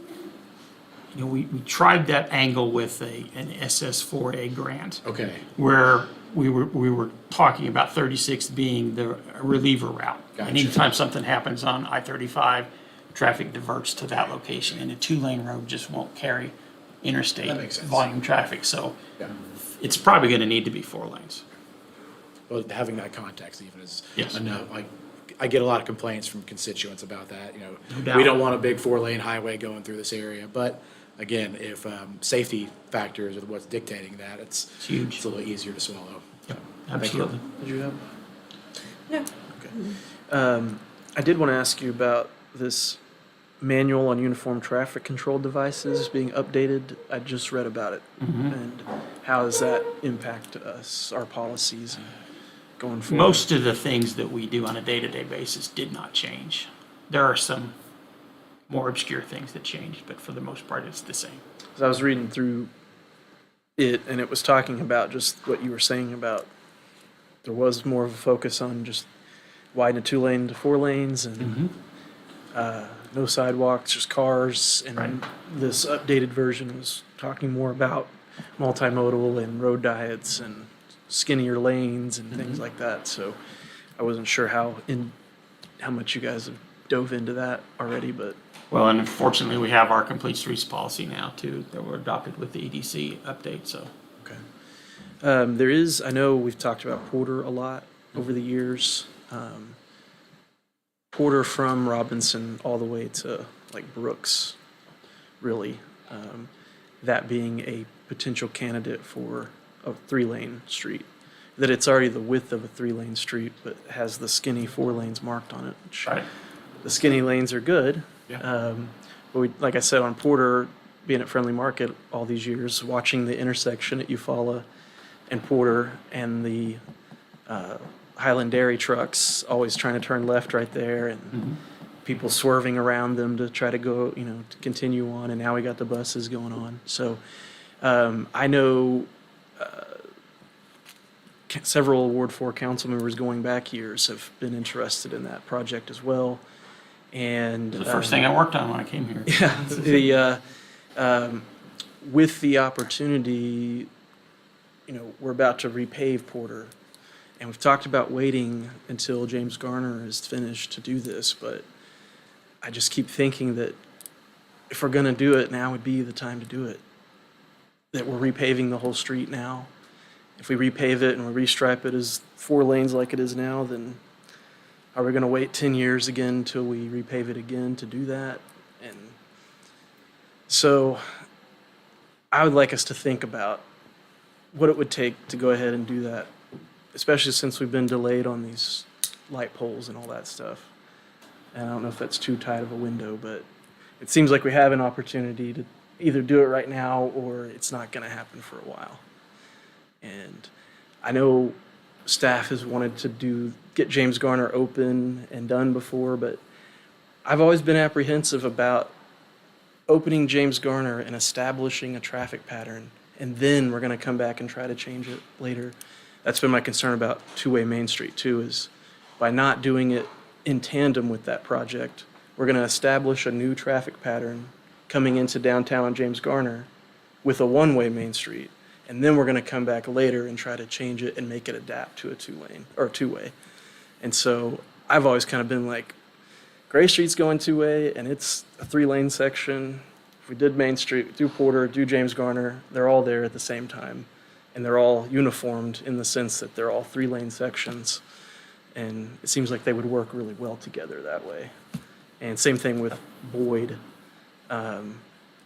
we tried that angle with an SS4A grant, Okay. where we were talking about 36 being the reliever route. And Gotcha. anytime something happens on I-35, traffic diverts to that location, and a 2-lane road just won't carry interstate That makes sense. volume traffic, so Yeah. it's probably gonna need to be 4 lanes. Well, having that context even is Yes. enough. Like, I get a lot of complaints from constituents about that, No doubt. we don't want a big 4-lane highway going through this area, but again, if safety factors are what's dictating that, it's huge. It's a little easier to swallow. Yep, absolutely. Did you have? No. I did want to ask you about this manual on uniform traffic control devices being updated. I just read about it. And how does that impact us, our policies going forward? Most of the things that we do on a day-to-day basis did not change. There are some more obscure things that changed, but for the most part, it's the same. As I was reading through it, and it was talking about just what you were saying about there was more of a focus on just widen a 2-lane to 4 lanes and no sidewalks, just cars. And Right. this updated version was talking more about multimodal and road diets and skinnier lanes and things like that. So I wasn't sure how much you guys have dove into that already, but Well, and unfortunately, we have our complete streets policy now too, that were adopted with the EDC update, so. okay. There is, I know we've talked about Porter a lot over the years. Porter from Robinson all the way to like Brooks, really. That being a potential candidate for a 3-lane street. That it's already the width of a 3-lane street, but has the skinny 4 lanes marked on it. Which Right. the skinny lanes are good. Yeah. But we, like I said, on Porter, being at Friendly Market all these years, watching the intersection at Eufaula and Porter and the Highland Dairy trucks always trying to turn left right there and people swerving around them to try to go, to continue on. And now we got the buses going on. So I know several Ward 4 council members going back years have been interested in that project as well. And The first thing I worked on when I came here. yeah, with the opportunity, we're about to repave Porter, and we've talked about waiting until James Garner is finished to do this, but I just keep thinking that if we're gonna do it, now would be the time to do it. That we're repaving the whole street now. If we repave it and we restripe it as 4 lanes like it is now, then are we gonna wait 10 years again till we repave it again to do that? And so I would like us to think about what it would take to go ahead and do that, especially since we've been delayed on these light poles and all that stuff. And I don't know if that's too tight of a window, but it seems like we have an opportunity to either do it right now or it's not gonna happen for a while. And I know staff has wanted to get James Garner open and done before, but I've always been apprehensive about opening James Garner and establishing a traffic pattern, and then we're gonna come back and try to change it later. That's been my concern about 2-way Main Street too, is by not doing it in tandem with that project, we're gonna establish a new traffic pattern coming into downtown James Garner with a 1-way Main Street. And then we're going to come back later and try to change it and make it adapt to a 2-lane or 2-way. And so I've always kind of been like, Gray Street's going 2-way and it's a 3-lane section. If we did Main Street, do Porter, do James Garner, they're all there at the same time. And they're all uniformed in the sense that they're all 3-lane sections. And it seems like they would work really well together that way. And same thing with Boyd. And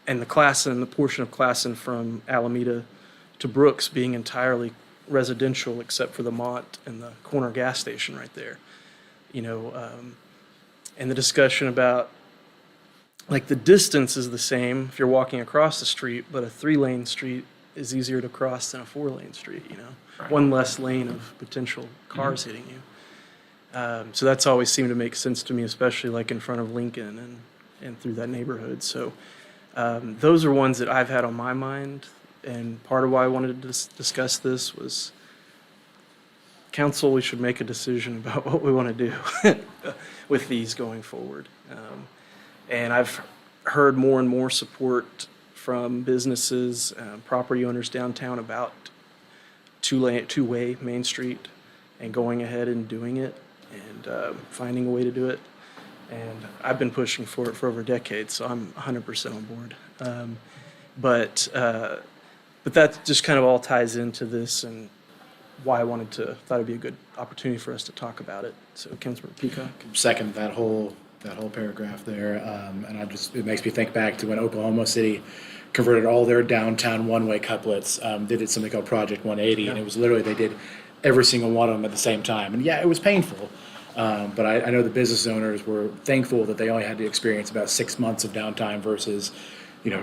the portion of Classen from Alameda to Brooks being entirely residential except for the Mott and the corner gas station right there. And the discussion about, like, the distance is the same if you're walking across the street, but a 3-lane street is easier to cross than a 4-lane street, Right. One less lane of potential cars hitting you. So that's always seemed to make sense to me, especially like in front of Lincoln and through that neighborhood. So those are ones that I've had on my mind. And part of why I wanted to discuss this was council, we should make a decision about what we want to do with these going forward. And I've heard more and more support from businesses, property owners downtown about 2-way Main Street and going ahead and doing it and finding a way to do it. And I've been pushing for it for over a decade, so I'm 100% on board. But that just kind of all ties into this and why I thought it'd be a good opportunity for us to talk about it. So, Councilmember Peacock. Second that whole paragraph there, and it makes me think back to when Oklahoma City converted all their downtown 1-way couplets. They did something called Project 180, and it was literally they did every single one of them at the same time. And yeah, it was painful, But I know the business owners were thankful that they only had to experience about 6 months of downtime versus,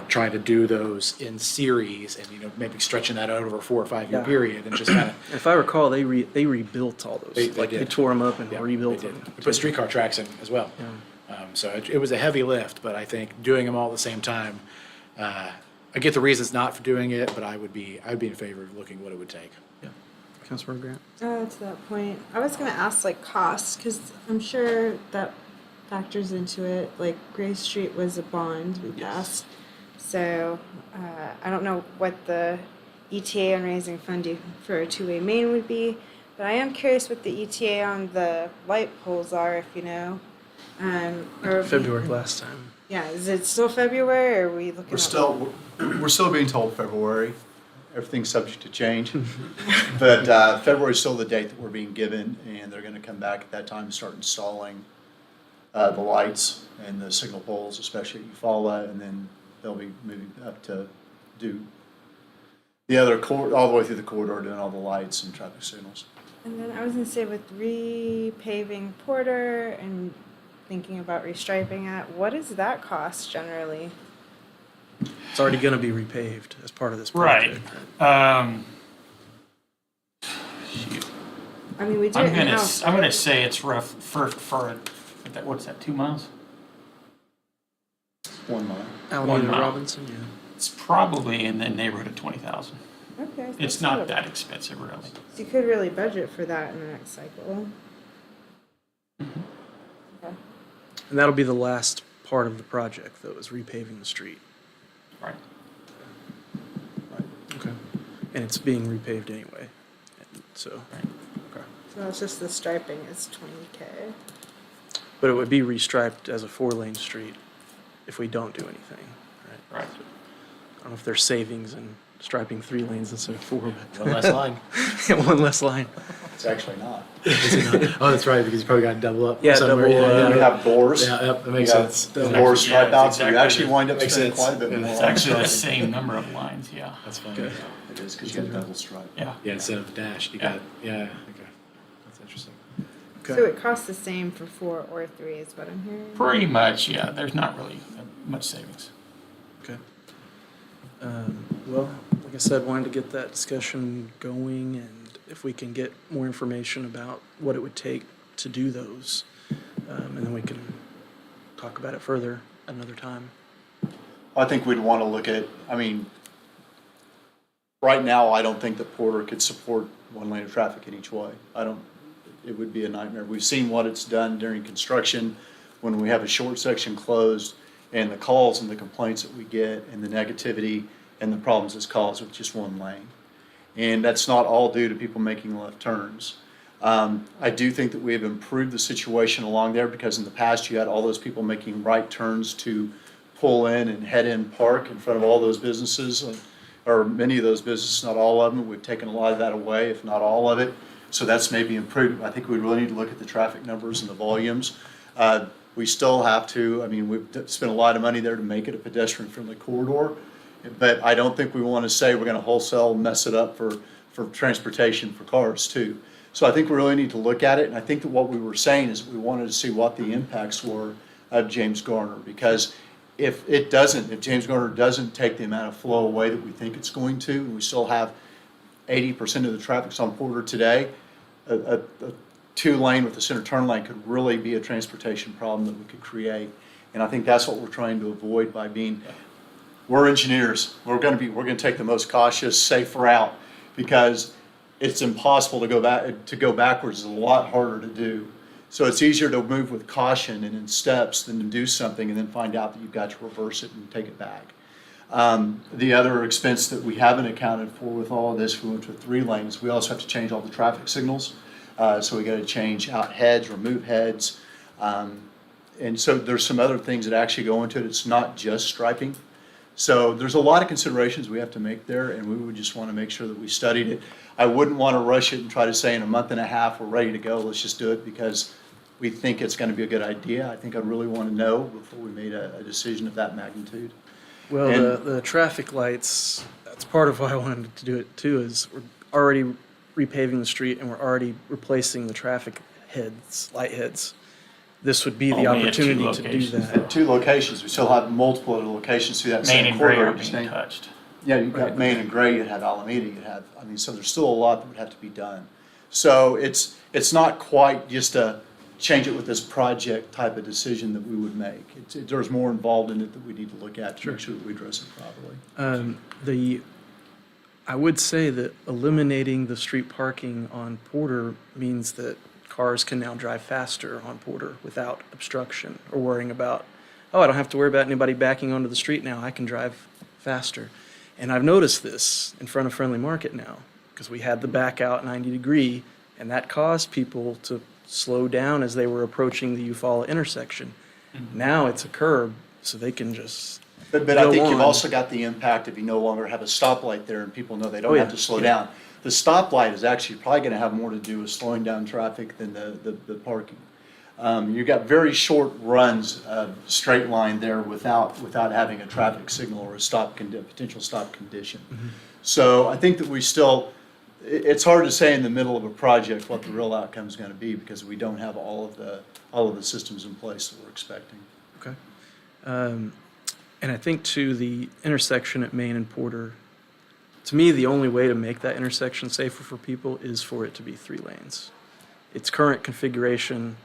trying to do those in series and, maybe stretching that out over a 4 or 5 year Yeah. period and just kind of. If I recall, they rebuilt all those. They They did. tore them up and Yeah, rebuilt they did. them. We put streetcar tracks in as well. So it was a heavy lift, but I think doing them all at the same time, I get the reasons not for doing it, but I would be in favor of looking what it would take. Yeah. Councilmember Grant? To that point, I was gonna ask like cost, because I'm sure that factors into it. Like Gray Street was a bond we passed, so I don't know what the ETA on raising funding for a two-way main would be, but I am curious what the ETA on the light poles are, if you know. Or February last time. Yeah, is it still February, or are we looking? We're still being told February. Everything's subject to change. But February is still the date that we're being given, and they're gonna come back at that time and start installing the lights and the signal poles, especially at Eufaula, and then they'll be moving up to do the other all the way through the corridor, doing all the lights and traffic signals. And then I was gonna say with repaving Porter and thinking about restriping it, what does that cost generally? It's already going to be repaved as part of this Right. project. Shoot. I mean, we do I'm it gonna, in-house. I'm gonna say it's rough for that, what's that, 2 miles? 1 mile. Alameda 1 mile. Robinson, yeah. It's probably in the neighborhood of 20,000. Okay. so It's not not a- that expensive, really. So you could really budget for that in the next cycle. Okay. And that'll be the last part of the project, though, is repaving the street. Right. Okay. And it's being repaved anyway. And so, okay. So that's just the striping is 20K. But it would be restriped as a 4-lane street if we don't do anything, right? Right. I don't know if there's savings in striping 3 lanes instead of 4, but One less line. one less line. It's actually not. Oh, that's right, because you probably got to double up. Yeah, somewhere. double, We have bores. Yeah, yep, that makes We have sense. the That bore makes- stripe yeah, out, it's so you exactly actually the- wind up makes spending sense. quite a bit Yeah, more. It's actually the same number of lines, yeah. That's funny. Okay. It is, because you got a double stripe. Yeah. Yeah, instead of the dash, you Yeah. got, yeah, okay. That's interesting. So Okay. it costs the same for 4 or 3 is what I'm hearing. Pretty much, yeah. There's not really much savings. Okay. Well, like I said, wanted to get that discussion going, and if we can get more information about what it would take to do those, and then we can talk about it further another time. I think we'd want to look at, right now, I don't think that Porter could support 1 lane of traffic in each way. It would be a nightmare. We've seen what it's done during construction, when we have a short section closed, and the calls and the complaints that we get, and the negativity, and the problems it's caused with just 1 lane. And that's not all due to people making left turns. I do think that we have improved the situation along there, because in the past, you had all those people making right turns to pull in and head in park in front of all those businesses, or many of those businesses, not all of them. We've taken a lot of that away, if not all of it. So that's maybe improved. I think we really need to look at the traffic numbers and the volumes. We still have to, we've spent a lot of money there to make it a pedestrian-friendly corridor, but I don't think we want to say we're going to wholesale mess it up for transportation for cars too. So I think we really need to look at it, and I think that what we were saying is we wanted to see what the impacts were of James Garner, because if James Garner doesn't take the amount of flow away that we think it's going to, and we still have 80% of the traffic's on Porter today, a 2-lane with a center turn lane could really be a transportation problem that we could create. And I think that's what we're trying to avoid by we're engineers. We're gonna take the most cautious, safe route, because it's impossible to go backwards. It's a lot harder to do. So it's easier to move with caution and in steps than to do something and then find out that you've got to reverse it and take it back. The other expense that we haven't accounted for with all of this, we went to 3 lanes. We also have to change all the traffic signals. So we got to change out heads, remove heads. And so there's some other things that actually go into it. It's not just striping. So there's a lot of considerations we have to make there, and we would just want to make sure that we studied it. I wouldn't want to rush it and try to say in a month and a half, we're ready to go, let's just do it, because we think it's going to be a good idea. I think I'd really want to know before we made a decision of that magnitude. Well, And- the traffic lights, that's part of why I wanted to do it too, is we're already repaving the street and we're already replacing the traffic light heads. This would be the Only at two opportunity to do locations. that. At 2 locations, we still have multiple other locations through that Main same and Gray corridor. are you're being saying. touched. Yeah, you've got Main and Gray, you'd have Alameda, you'd have, I mean, so there's still a lot that would have to be done. So it's not quite just a change it with this project type of decision that we would make. There's more involved in it that we need to look at to make sure that we address it properly. I would say that eliminating the street parking on Porter means that cars can now drive faster on Porter without obstruction or worrying about, oh, I don't have to worry about anybody backing onto the street now. I can drive faster. And I've noticed this in front of Friendly Market now because we had the back out 90 degree and that caused people to slow down as they were approaching the Eufaula intersection. Now it's a curb, so they can just But I go think you've on. also got the impact if you no longer have a stoplight there and people know they don't Oh, have yeah, to slow yeah. down. The stoplight is actually probably gonna have more to do with slowing down traffic than the parking. You've got very short runs, straight line there without having a traffic signal or a potential stop condition. So I think that we still, it's hard to say in the middle of a project what the real outcome is gonna be because we don't have all of the systems in place that we're expecting. Okay. And I think to the intersection at Main and Porter, to me, the only way to make that intersection safer for people is for it to be 3 lanes. Its current configuration,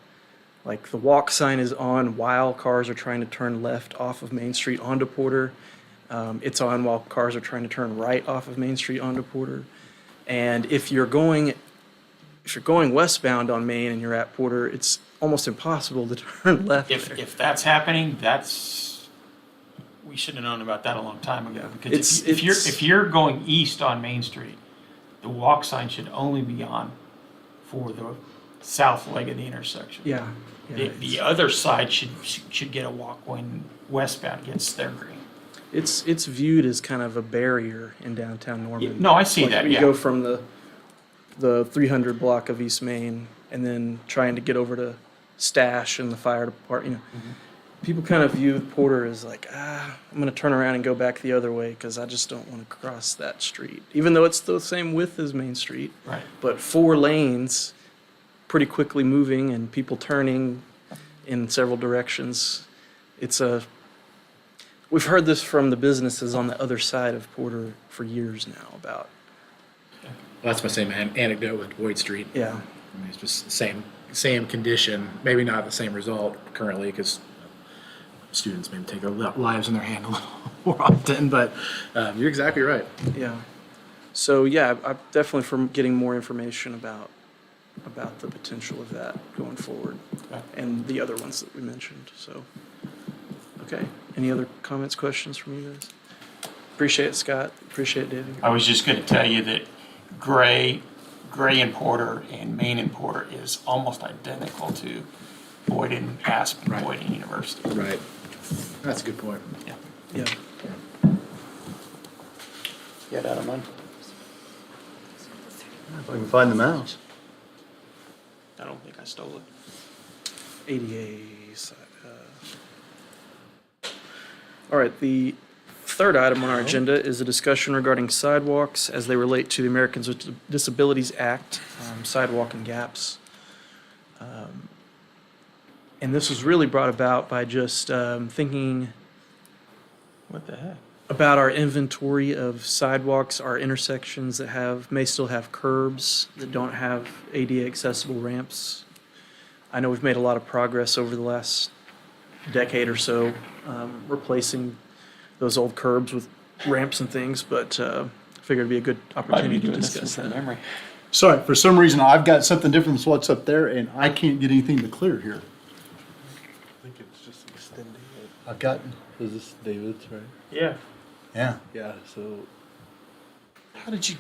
like the walk sign is on while cars are trying to turn left off of Main Street onto Porter. It's on while cars are trying to turn right off of Main Street onto Porter. And if you're going westbound on Main and you're at Porter, it's almost impossible to turn left there. If that's happening, we should have known about that a long time ago. Because if you're going east on Main Street, the walk sign should only be on for the south leg of the intersection. Yeah. The other side should get a walk when westbound gets their green. It's viewed as kind of a barrier in downtown Norman. No, I see Like that, when you yeah. go from the 300 block of East Main and then trying to get over to Stash and the fire department, people kind of view Porter as like, I'm going to turn around and go back the other way because I just don't want to cross that street, even though it's the same width as Main Street. Right. But 4 lanes, pretty quickly moving and people turning in several directions. We've heard this from the businesses on the other side of Porter for years now about, Well, that's my same anecdote with Boyd Street. yeah. I mean, it's just same condition, maybe not the same result currently because students maybe take their lives in their hand a little more often, but you're exactly right. Yeah. So yeah, I'm definitely for getting more information about the potential of that going forward, Okay. and the other ones that we mentioned. So, okay. Any other comments, questions from you guys? Appreciate it, Scott. Appreciate it, David. I was just going to tell you that Gray and Porter and Main and Porter is almost identical to Boyd and Aspen, Right. Boyd and University. Right. That's a good point. Yeah. Yeah. Get out of mine. If I can find the mouse. I don't think I stole it. ADA side. All right, the third item on our agenda is a discussion regarding sidewalks as they relate to the Americans with Disabilities Act, sidewalk and gaps. And this was really brought about by just thinking What the heck? about our inventory of sidewalks, our intersections that may still have curbs, that don't have ADA accessible ramps. I know we've made a lot of progress over the last decade or so, replacing those old curbs with ramps and things, but I figured it'd be a good opportunity to discuss that. memory. Sorry, for some reason, I've got something different than what's up there, and I can't get anything to clear here. I think it's just extending it. I've got, Is this David's, right? Yeah. yeah. Yeah, so How did you?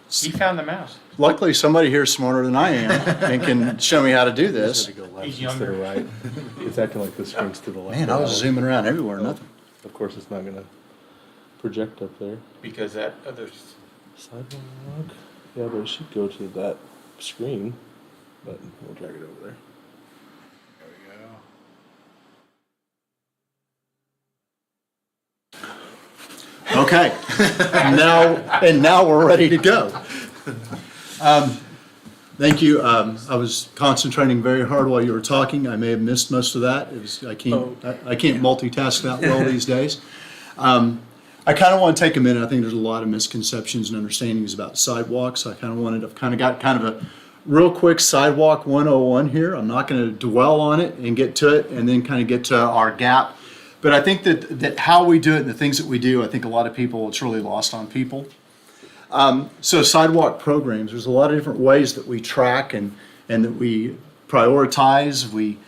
He found the mouse. Luckily, somebody here is smarter than I am and can show me how to do this. to go left He's instead of younger. right. It's acting like the screen's to the left. Man, I was zooming around everywhere, nothing. Of course, it's not gonna project up there. Because that other. Sidewalk. Yeah, but it should go to that screen. But we'll drag it over there. Okay. Now we're ready to go. Thank you. I was concentrating very hard while you were talking. I may have missed most of that. I can't multitask that well these days. I kind of want to take a minute. I think there's a lot of misconceptions and understandings about sidewalks. I kind of got kind of a real quick sidewalk 101 here. I'm not going to dwell on it and get to it and then kind of get to our gap. But I think that how we do it and the things that we do, I think a lot of people, it's really lost on people. So sidewalk programs, there's a lot of different ways that we track and that we prioritize, we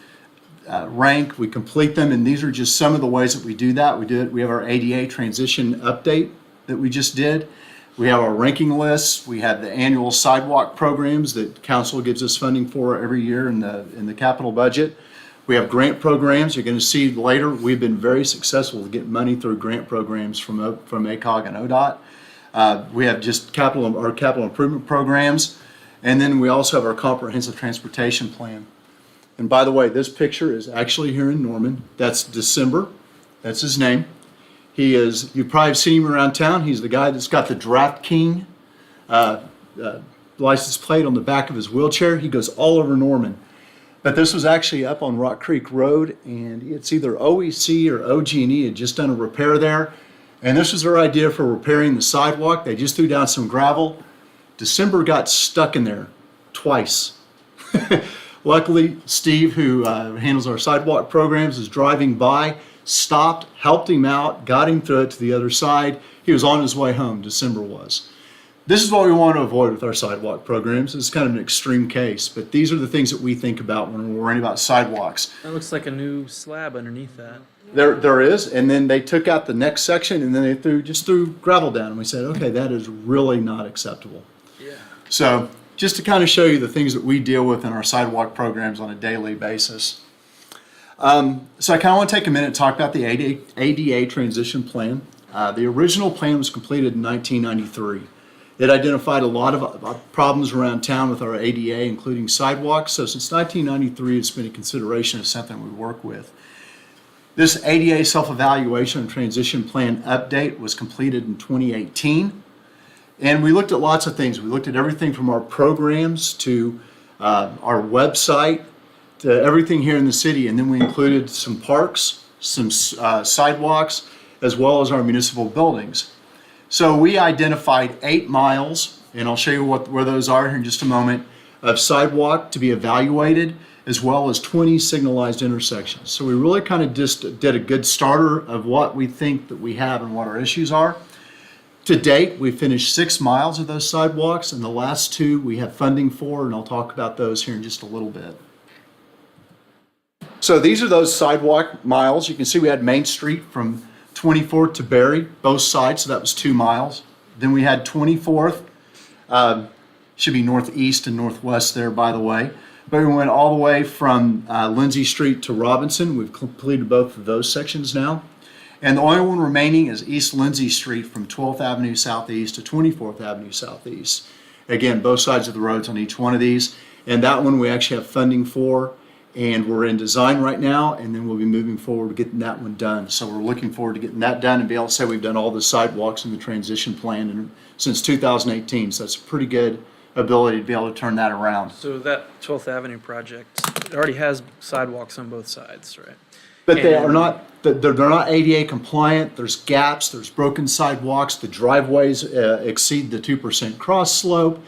rank, we complete them, and these are just some of the ways that we do that. We have our ADA transition update that we just did. We have our ranking lists. We have the annual sidewalk programs that council gives us funding for every year in the capital budget. We have grant programs. You're going to see later, we've been very successful to get money through grant programs from ACOG and ODOT. We have just capital improvement programs. And then we also have our comprehensive transportation plan. And by the way, this picture is actually here in Norman. That's December. That's his name. You've probably seen him around town. He's the guy that's got the Draft King license plate on the back of his wheelchair. He goes all over Norman. But this was actually up on Rock Creek Road, and it's either OEC or OG&E had just done a repair there. And this was their idea for repairing the sidewalk. They just threw down some gravel. December got stuck in there twice. Luckily, Steve, who handles our sidewalk programs, is driving by, stopped, helped him out, got him through it to the other side. He was on his way home, December was. This is what we want to avoid with our sidewalk programs. It's kind of an extreme case, but these are the things that we think about when we're worrying about sidewalks. That looks like a new slab underneath that. There is, and then they took out the next section, and then they threw gravel down, and we said, okay, that is really not acceptable. Yeah. So just to kind of show you the things that we deal with in our sidewalk programs on a daily basis. So I kind of want to take a minute and talk about the ADA transition plan. The original plan was completed in 1993. It identified a lot of problems around town with our ADA, including sidewalks. So since 1993, it's been a consideration of something we work with. This ADA self-evaluation and transition plan update was completed in 2018. And we looked at lots of things. We looked at everything from our programs to our website to everything here in the city. And then we included some parks, some sidewalks, as well as our municipal buildings. So we identified 8 miles, and I'll show you where those are here in just a moment, of sidewalk to be evaluated, as well as 20 signalized intersections. So we really kind of just did a good starter of what we think that we have and what our issues are. To date, we finished 6 miles of those sidewalks, and the last 2 we have funding for, and I'll talk about those here in just a little bit. So these are those sidewalk miles. You can see we had Main Street from 24th to Berry, both sides, so that was 2 miles. Then we had 24th, should be northeast and northwest there, by the way. But we went all the way from Lindsay Street to Robinson. We've completed both of those sections now. And the only one remaining is East Lindsay Street from 12th Avenue Southeast to 24th Avenue Southeast. Again, both sides of the roads on each one of these. And that one we actually have funding for. And we're in design right now, and then we'll be moving forward to getting that one done. So we're looking forward to getting that done and be able to say we've done all the sidewalks in the transition plan since 2018. So that's a pretty good ability to be able to turn that around. So that 12th Avenue project, it already has sidewalks on both sides, right? But they And- are not, they're not ADA compliant. There's gaps, there's broken sidewalks, the driveways exceed the 2% cross slope.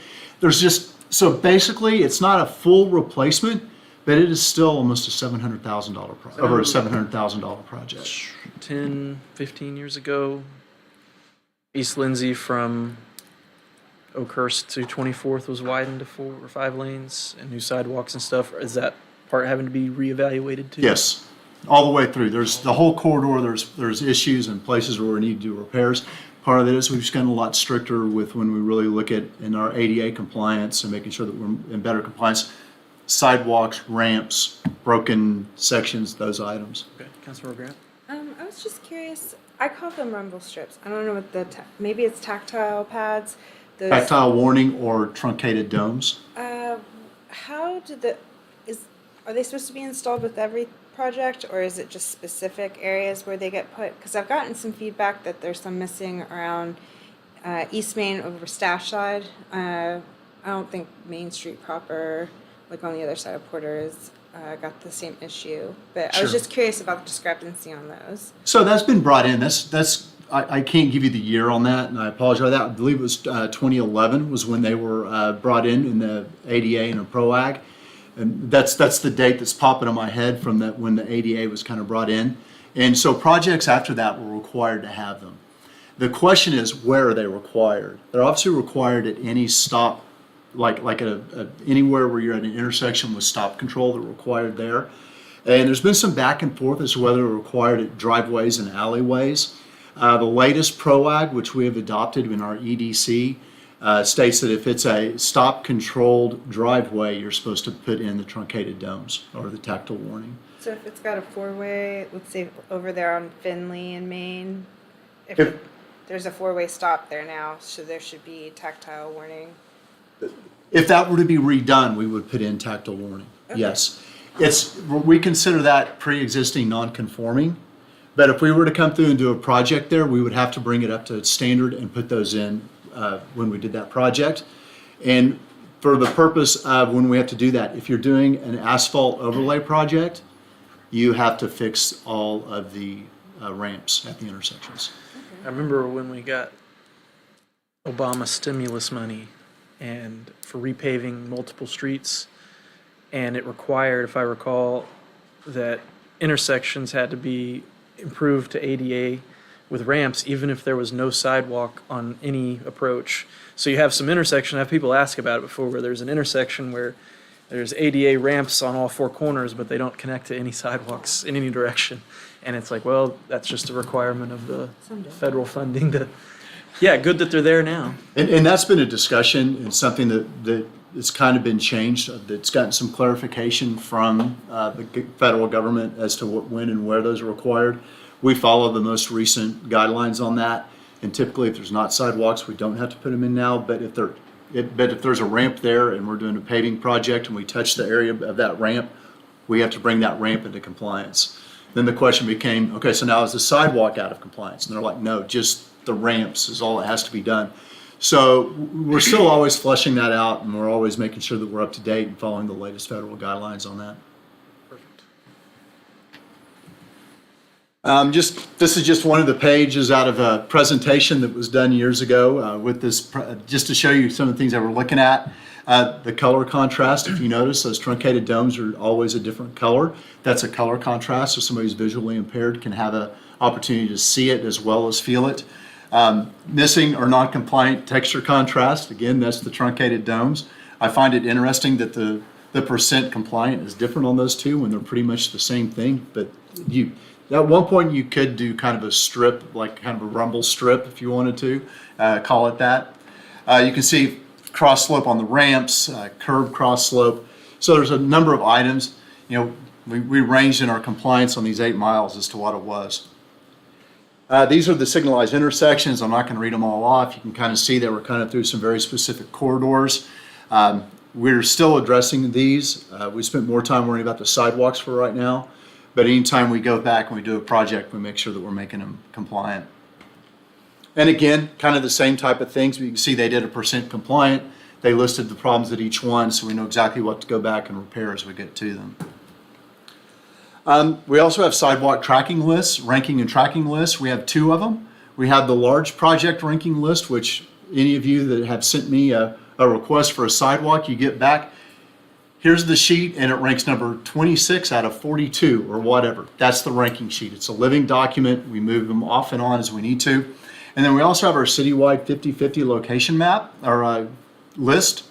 So basically, it's not a full replacement, but it is still almost a $700,000 project, over a $700,000 project. 10, 15 years ago, East Lindsay from Oakhurst to 24th was widened to 4 or 5 lanes and new sidewalks and stuff. Is that part having to be reevaluated too? Yes, all the way through. There's the whole corridor, there's issues and places where we need to do repairs. Part of it is we've just gotten a lot stricter with when we really look at in our ADA compliance and making sure that we're in better compliance. Sidewalks, ramps, broken sections, those items. Okay, Councilmember Grant? I was just curious. I call them rumble strips. I don't know what maybe it's tactile pads. Those, Tactile warning or truncated domes. Are they supposed to be installed with every project, or is it just specific areas where they get put? Because I've gotten some feedback that there's some missing around East Main over Stash Side, I don't think Main Street proper, like on the other side of Porter's, got the same issue. But I was Sure. just curious about the discrepancy on those. So that's been brought in. I can't give you the year on that, and I apologize. That I believe it was 2011 was when they were brought in the ADA and a PROAG, and that's the date that's popping in my head from that when the ADA was kind of brought in, and so projects after that were required to have them. The question is, where are they required? They're obviously required at any stop, like at anywhere where you're at an intersection with stop control. They're required there, and there's been some back and forth as to whether they're required at driveways and alleyways. The latest PROAG, which we have adopted in our EDC, states that if it's a stop-controlled driveway, you're supposed to put in the truncated domes or the tactile warning. So if it's got a four-way, let's say over there on Finley and Main, if If- there's a four-way stop there now, so there should be tactile warning. If that were to be redone, we would put in tactile warning, yes. We consider that pre-existing non-conforming, but if we were to come through and do a project there, we would have to bring it up to standard and put those in when we did that project. And for the purpose of when we have to do that, if you're doing an asphalt overlay project, you have to fix all of the ramps at the intersections. I remember when we got Obama stimulus money and for repaving multiple streets, and it required, if I recall, that intersections had to be improved to ADA with ramps, even if there was no sidewalk on any approach. So you have some intersection, I have people ask about it before, where there's an intersection where there's ADA ramps on all four corners, but they don't connect to any sidewalks in any direction. And it's like, well, that's just a requirement of the federal funding to, yeah, good that they're there now. And that's been a discussion and something that it's kind of been changed, that's gotten some clarification from the federal government as to when and where those are required. We follow the most recent guidelines on that, and typically if there's not sidewalks, we don't have to put them in now, but if there's a ramp there and we're doing a paving project and we touch the area of that ramp, we have to bring that ramp into compliance. Then the question became, okay, so now is the sidewalk out of compliance? And they're like, no, just the ramps is all that has to be done. So we're still always fleshing that out, and we're always making sure that we're up to date and following the latest federal guidelines on that. Perfect. This is just one of the pages out of a presentation that was done years ago with this, just to show you some of the things that we're looking at. The color contrast, if you notice, those truncated domes are always a different color. That's a color contrast, so somebody who's visually impaired can have an opportunity to see it as well as feel it. Missing or non-compliant texture contrast, again, that's the truncated domes. I find it interesting that the percent compliant is different on those two when they're pretty much the same thing, but at one point you could do kind of a strip, like kind of a rumble strip if you wanted to, call it that. You can see cross slope on the ramps, curved cross slope. So there's a number of items. We ranged in our compliance on these 8 miles as to what it was. These are the signalized intersections. I'm not going to read them all off. You can kind of see that we're kind of through some very specific corridors. We're still addressing these. We spent more time worrying about the sidewalks for right now, but anytime we go back and we do a project, we make sure that we're making them compliant. And again, kind of the same type of things. You can see they did a percent compliant. They listed the problems at each one, so we know exactly what to go back and repair as we get to them. We also have sidewalk tracking lists, ranking and tracking lists. We have 2 of them. We have the large project ranking list, which any of you that have sent me a request for a sidewalk, you get back. Here's the sheet, and it ranks number 26 out of 42 or whatever. That's the ranking sheet. It's a living document. We move them off and on as we need to. And then we also have our citywide 50/50 location map, or list.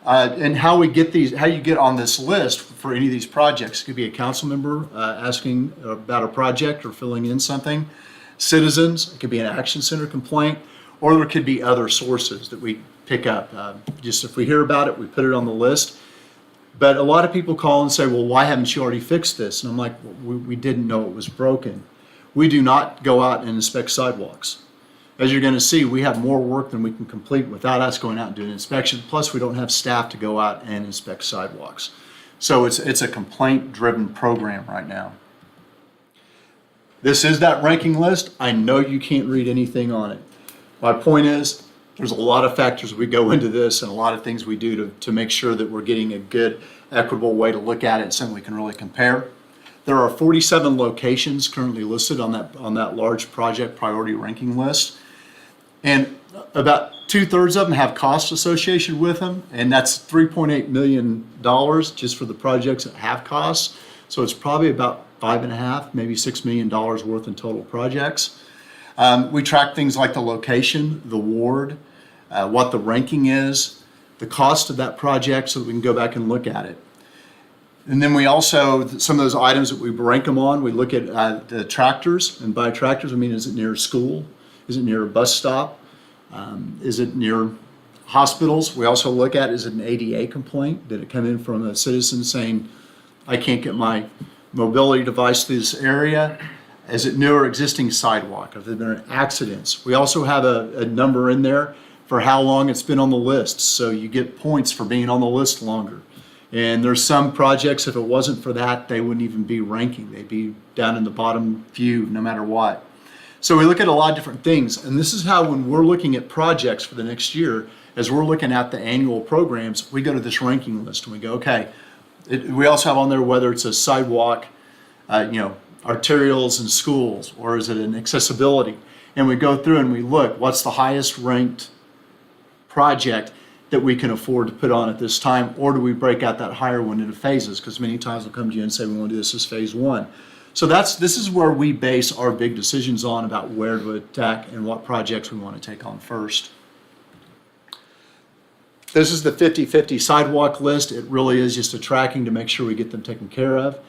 And how we get these, how you get on this list for any of these projects. It could be a council member asking about a project or filling in something. Citizens, it could be an action center complaint, or there could be other sources that we pick up. Just if we hear about it, we put it on the list. But a lot of people call and say, well, why haven't you already fixed this? And I'm like, we didn't know it was broken. We do not go out and inspect sidewalks. As you're going to see, we have more work than we can complete without us going out and doing an inspection. Plus, we don't have staff to go out and inspect sidewalks. So it's a complaint-driven program right now. This is that ranking list. I know you can't read anything on it. My point is, There's a lot of factors we go into this and a lot of things we do to make sure that we're getting a good, equitable way to look at it, something we can really compare. There are 47 locations currently listed on that large project priority ranking list. And about 2/3 of them have costs associated with them, and that's $3.8 million just for the projects that have costs. So it's probably about $5.5, maybe $6 million worth in total projects. We track things like the location, the ward, what the ranking is, the cost of that project so that we can go back and look at it. And then we also, some of those items that we rank them on, we look at the tractors, and by tractors, I mean, is it near a school? Is it near a bus stop? Is it near hospitals? We also look at, is it an ADA complaint? Did it come in from a citizen saying, I can't get my mobility device through this area? Is it near or existing sidewalk? Have there been accidents? We also have a number in there for how long it's been on the list. So you get points for being on the list longer. And there's some projects, if it wasn't for that, they wouldn't even be ranking. They'd be down in the bottom few no matter what. So we look at a lot of different things. And this is how, when we're looking at projects for the next year, as we're looking at the annual programs, we go to this ranking list and we go, okay, we also have on there whether it's a sidewalk, arterials in schools, or is it an accessibility? And we go through and we look, what's the highest ranked project that we can afford to put on at this time, or do we break out that higher one into phases? Because many times they'll come to you and say, we want to do this as phase one. So this is where we base our big decisions on about where to attack and what projects we want to take on first. This is the 50/50 sidewalk list. It really is just a tracking to make sure we get them taken care of.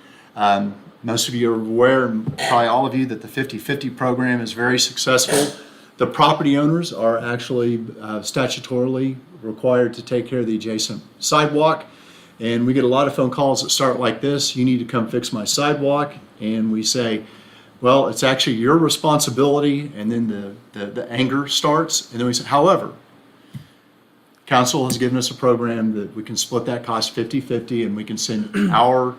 Most of you are aware, and probably all of you, that the 50/50 program is very successful. The property owners are actually statutorily required to take care of the adjacent sidewalk. And we get a lot of phone calls that start like this: you need to come fix my sidewalk. And we say, well, it's actually your responsibility. And then the anger starts. And then we say, however, council has given us a program that we can split that cost 50/50, and we can send our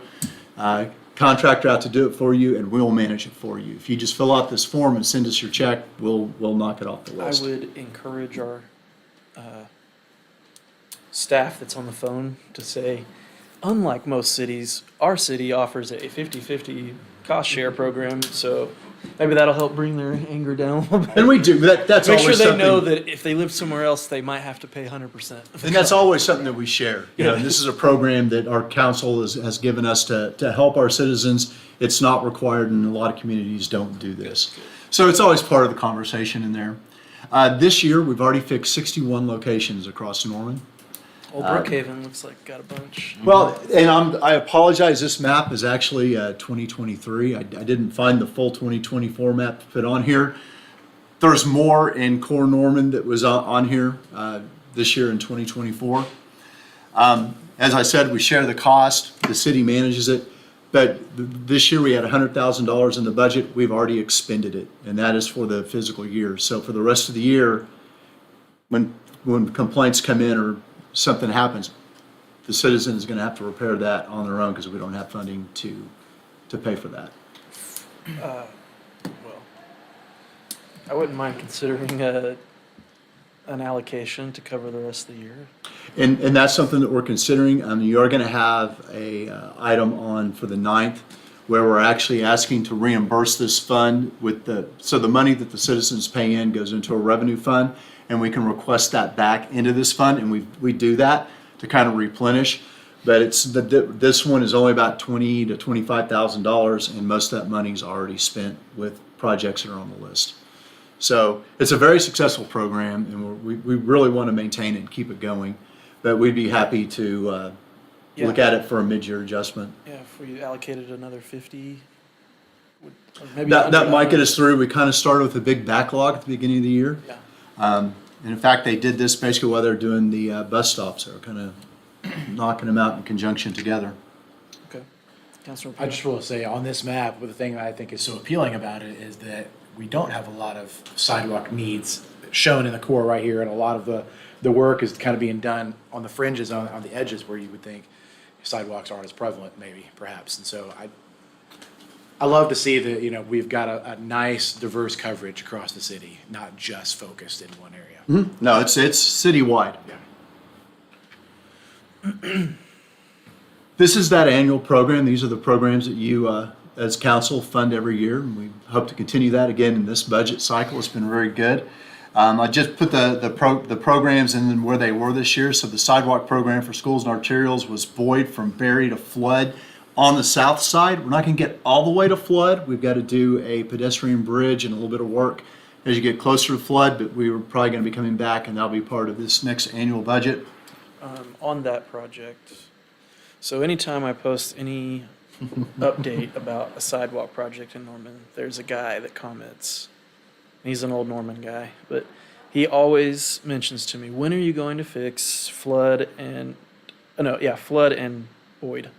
contractor out to do it for you, and we'll manage it for you. If you just fill out this form and send us your check, we'll knock it off the I list. would encourage our staff that's on the phone to say, unlike most cities, our city offers a 50/50 cost share program, so maybe that'll help bring their anger down a little bit. And we do. That's Make sure always they something. know that if they live somewhere else, they might have to pay 100%. And that's always something that we share. Yeah. This is a program that our council has given us to help our citizens. It's not required, and a lot of communities don't do this. So it's always part of the conversation in there. This year, we've already fixed 61 locations across Norman. Old Brookhaven looks like got a bunch. Well, and I apologize, this map is actually 2023. I didn't find the full 2024 map to put on here. There's more in Core Norman that was on here this year in 2024. As I said, we share the cost, the city manages it, but this year we had $100,000 in the budget. We've already expended it, and that is for the physical year. So for the rest of the year, when complaints come in or something happens, the citizen is going to have to repair that on their own because we don't have funding to pay for that. Well, I wouldn't mind considering an allocation to cover the rest of the year. And that's something that we're considering. You are going to have a item on for the 9th where we're actually asking to reimburse this fund so the money that the citizens pay in goes into a revenue fund, and we can request that back into this fund, and we do that to kind of replenish. But this one is only about $20,000 to $25,000, and most of that money is already spent with projects that are on the list. So it's a very successful program, and we really want to maintain it and keep it going. But we'd be happy to look at it for a mid-year adjustment. Yeah, if we allocated another 50, or maybe That 100. might get us through. We kind of started with a big backlog at the beginning of the year. Yeah. And in fact, they did this basically while they're doing the bus stops. They were kind of knocking them out in conjunction together. Okay. Councilor I just will say, on this map, the thing that I think is so appealing about it is that we don't have a lot of sidewalk needs shown in the core right here, and a lot of the work is kind of being done on the fringes, on the edges, where you would think sidewalks aren't as prevalent, maybe, perhaps. And so I love to see that, we've got a nice diverse coverage across the city, not just focused in one area. No, it's citywide. Yeah. This is that annual program. These are the programs that you, as council, fund every year. And we hope to continue that again in this budget cycle. It's been very good. I just put the programs in where they were this year. So the sidewalk program for schools and arterials was Boyd from Berry to Flood. On the south side, we're not going to get all the way to Flood. We've got to do a pedestrian bridge and a little bit of work as you get closer to Flood, but we were probably going to be coming back, and that'll be part of this next annual budget. On that project, so anytime I post any update about a sidewalk project in Norman, there's a guy that comments. He's an old Norman guy, but he always mentions to me, when are you going to fix Flood and Boyd?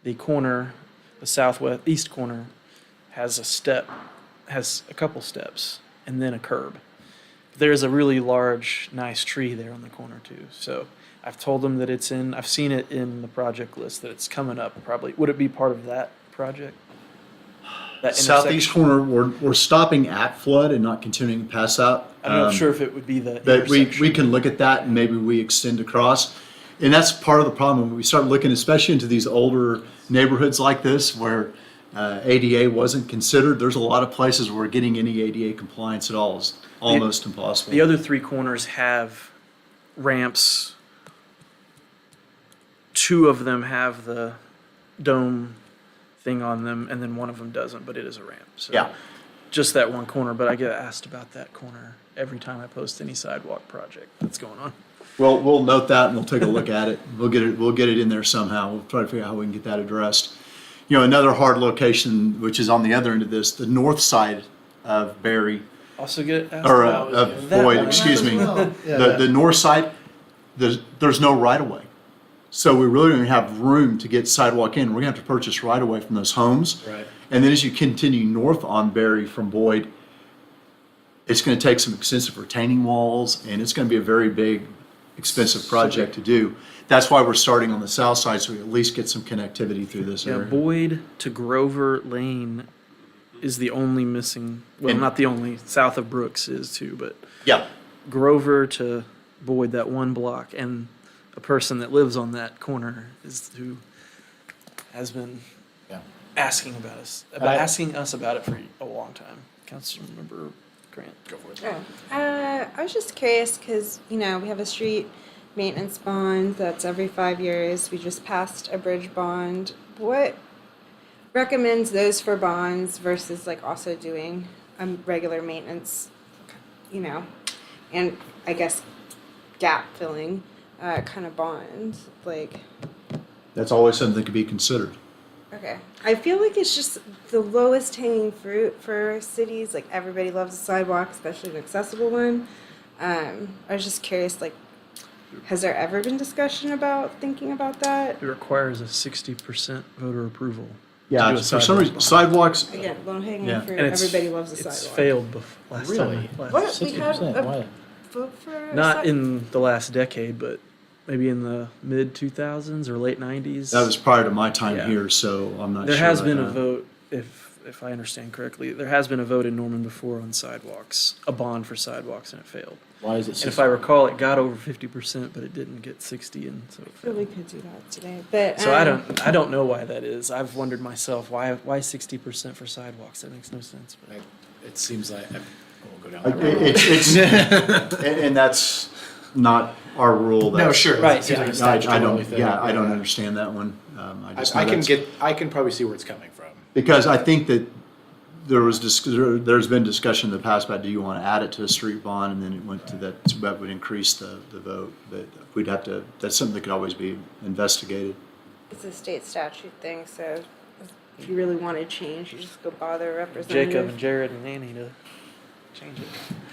The corner, the southwest east corner, has a couple steps, and then a curb. There's a really large, nice tree there on the corner too. So I've told them that I've seen it in the project list that it's coming up probably. Would it be part of that project? That Southeast intersection? corner, we're stopping at Flood and not continuing past that. I'm not sure if it would be the But we intersection. can look at that and maybe we extend across. And that's part of the problem when we start looking, especially into these older neighborhoods like this where ADA wasn't considered. There's a lot of places where getting any ADA compliance at all is almost impossible. The other three corners have ramps. Two of them have the dome thing on them, and then one of them doesn't, but it is a ramp. So Yeah. just that one corner, but I get asked about that corner every time I post any sidewalk project that's going on. Well, we'll note that and we'll take a look at it. We'll get it in there somehow. We'll try to figure out how we can get that addressed. Another hard location, which is on the other end of this, the north side of Berry, Also get asked or about of that Boyd, one. excuse me. The north side, there's no right of way. So we really don't have room to get sidewalk in. We're gonna have to purchase right of way from those homes. Right. And then as you continue north on Berry from Boyd, it's gonna take some extensive retaining walls, and it's gonna be a very big, expensive project to do. That's why we're starting on the south side, so we at least get some connectivity through this Yeah, area. Boyd to Grover Lane is the only missing, well, And- not the only, south of Brooks is too, but Yeah, Grover to Boyd, that one block, and a person that lives on that corner is who has been Yeah. asking us about it for a long time. Councilmember Grant. Go for it. I was just curious because, we have a street maintenance bond that's every 5 years. We just passed a bridge bond. What recommends those for bonds versus like also doing regular maintenance, and I guess gap filling kind of bond? Like, that's always something that could be considered. okay. I feel like it's just the lowest hanging fruit for cities. Like, everybody loves a sidewalk, especially an accessible one. I was just curious, like, has there ever been discussion about thinking about that? It requires a 60% voter approval. to Yeah, do a for some sidewalk reason, bond. sidewalks, Again, low hanging Yeah. fruit. And it's- Everybody loves a It's sidewalk. failed last Really? time. What? Last, We had 60%, a why? vote for a not in the last decade, but maybe in the mid 2000s or late 90s. that was prior to my time Yeah. here, so I'm not sure. There has been a vote, if I understand correctly, there has been a vote in Norman before on sidewalks, a bond for sidewalks, and it failed. Why is it And if I recall, it got over 50%, but it didn't get 60, and so it I feel we failed. could do that today, but So I don't know why that is. I've wondered myself, why 60% for sidewalks? That makes no sense. But It seems like, I won't go down Like, that road. and that's not our rule. No, That's- sure. Right, It seems like a I statutory don't, thing. yeah, I don't understand that one. I just know I that's- I can probably see where it's coming from. Because I think that there's been discussion in the past about, do you want to add it to a street bond? And then it went to that would increase the vote. But we'd have to, that's something that could always be investigated. it's a state statute thing, so if you really want to change, you just go bother a representative. Jacob and Jared and Annie to change it.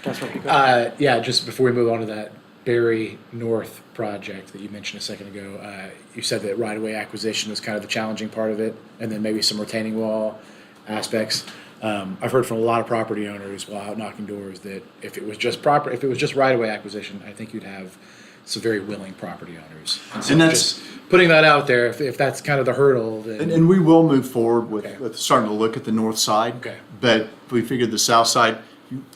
Councilmember Pickard. Yeah, just before we move on to that Berry North project that you mentioned a second ago, you said that right-of-way acquisition is kind of the challenging part of it, and then maybe some retaining wall aspects. I've heard from a lot of property owners while out knocking doors that if it was just right-of-way acquisition, I think you'd have some very willing property owners. So And that's- just putting that out there, if that's kind of the hurdle, then. And we will move forward Okay. with starting to look at the north side. Okay. But we figured the south side,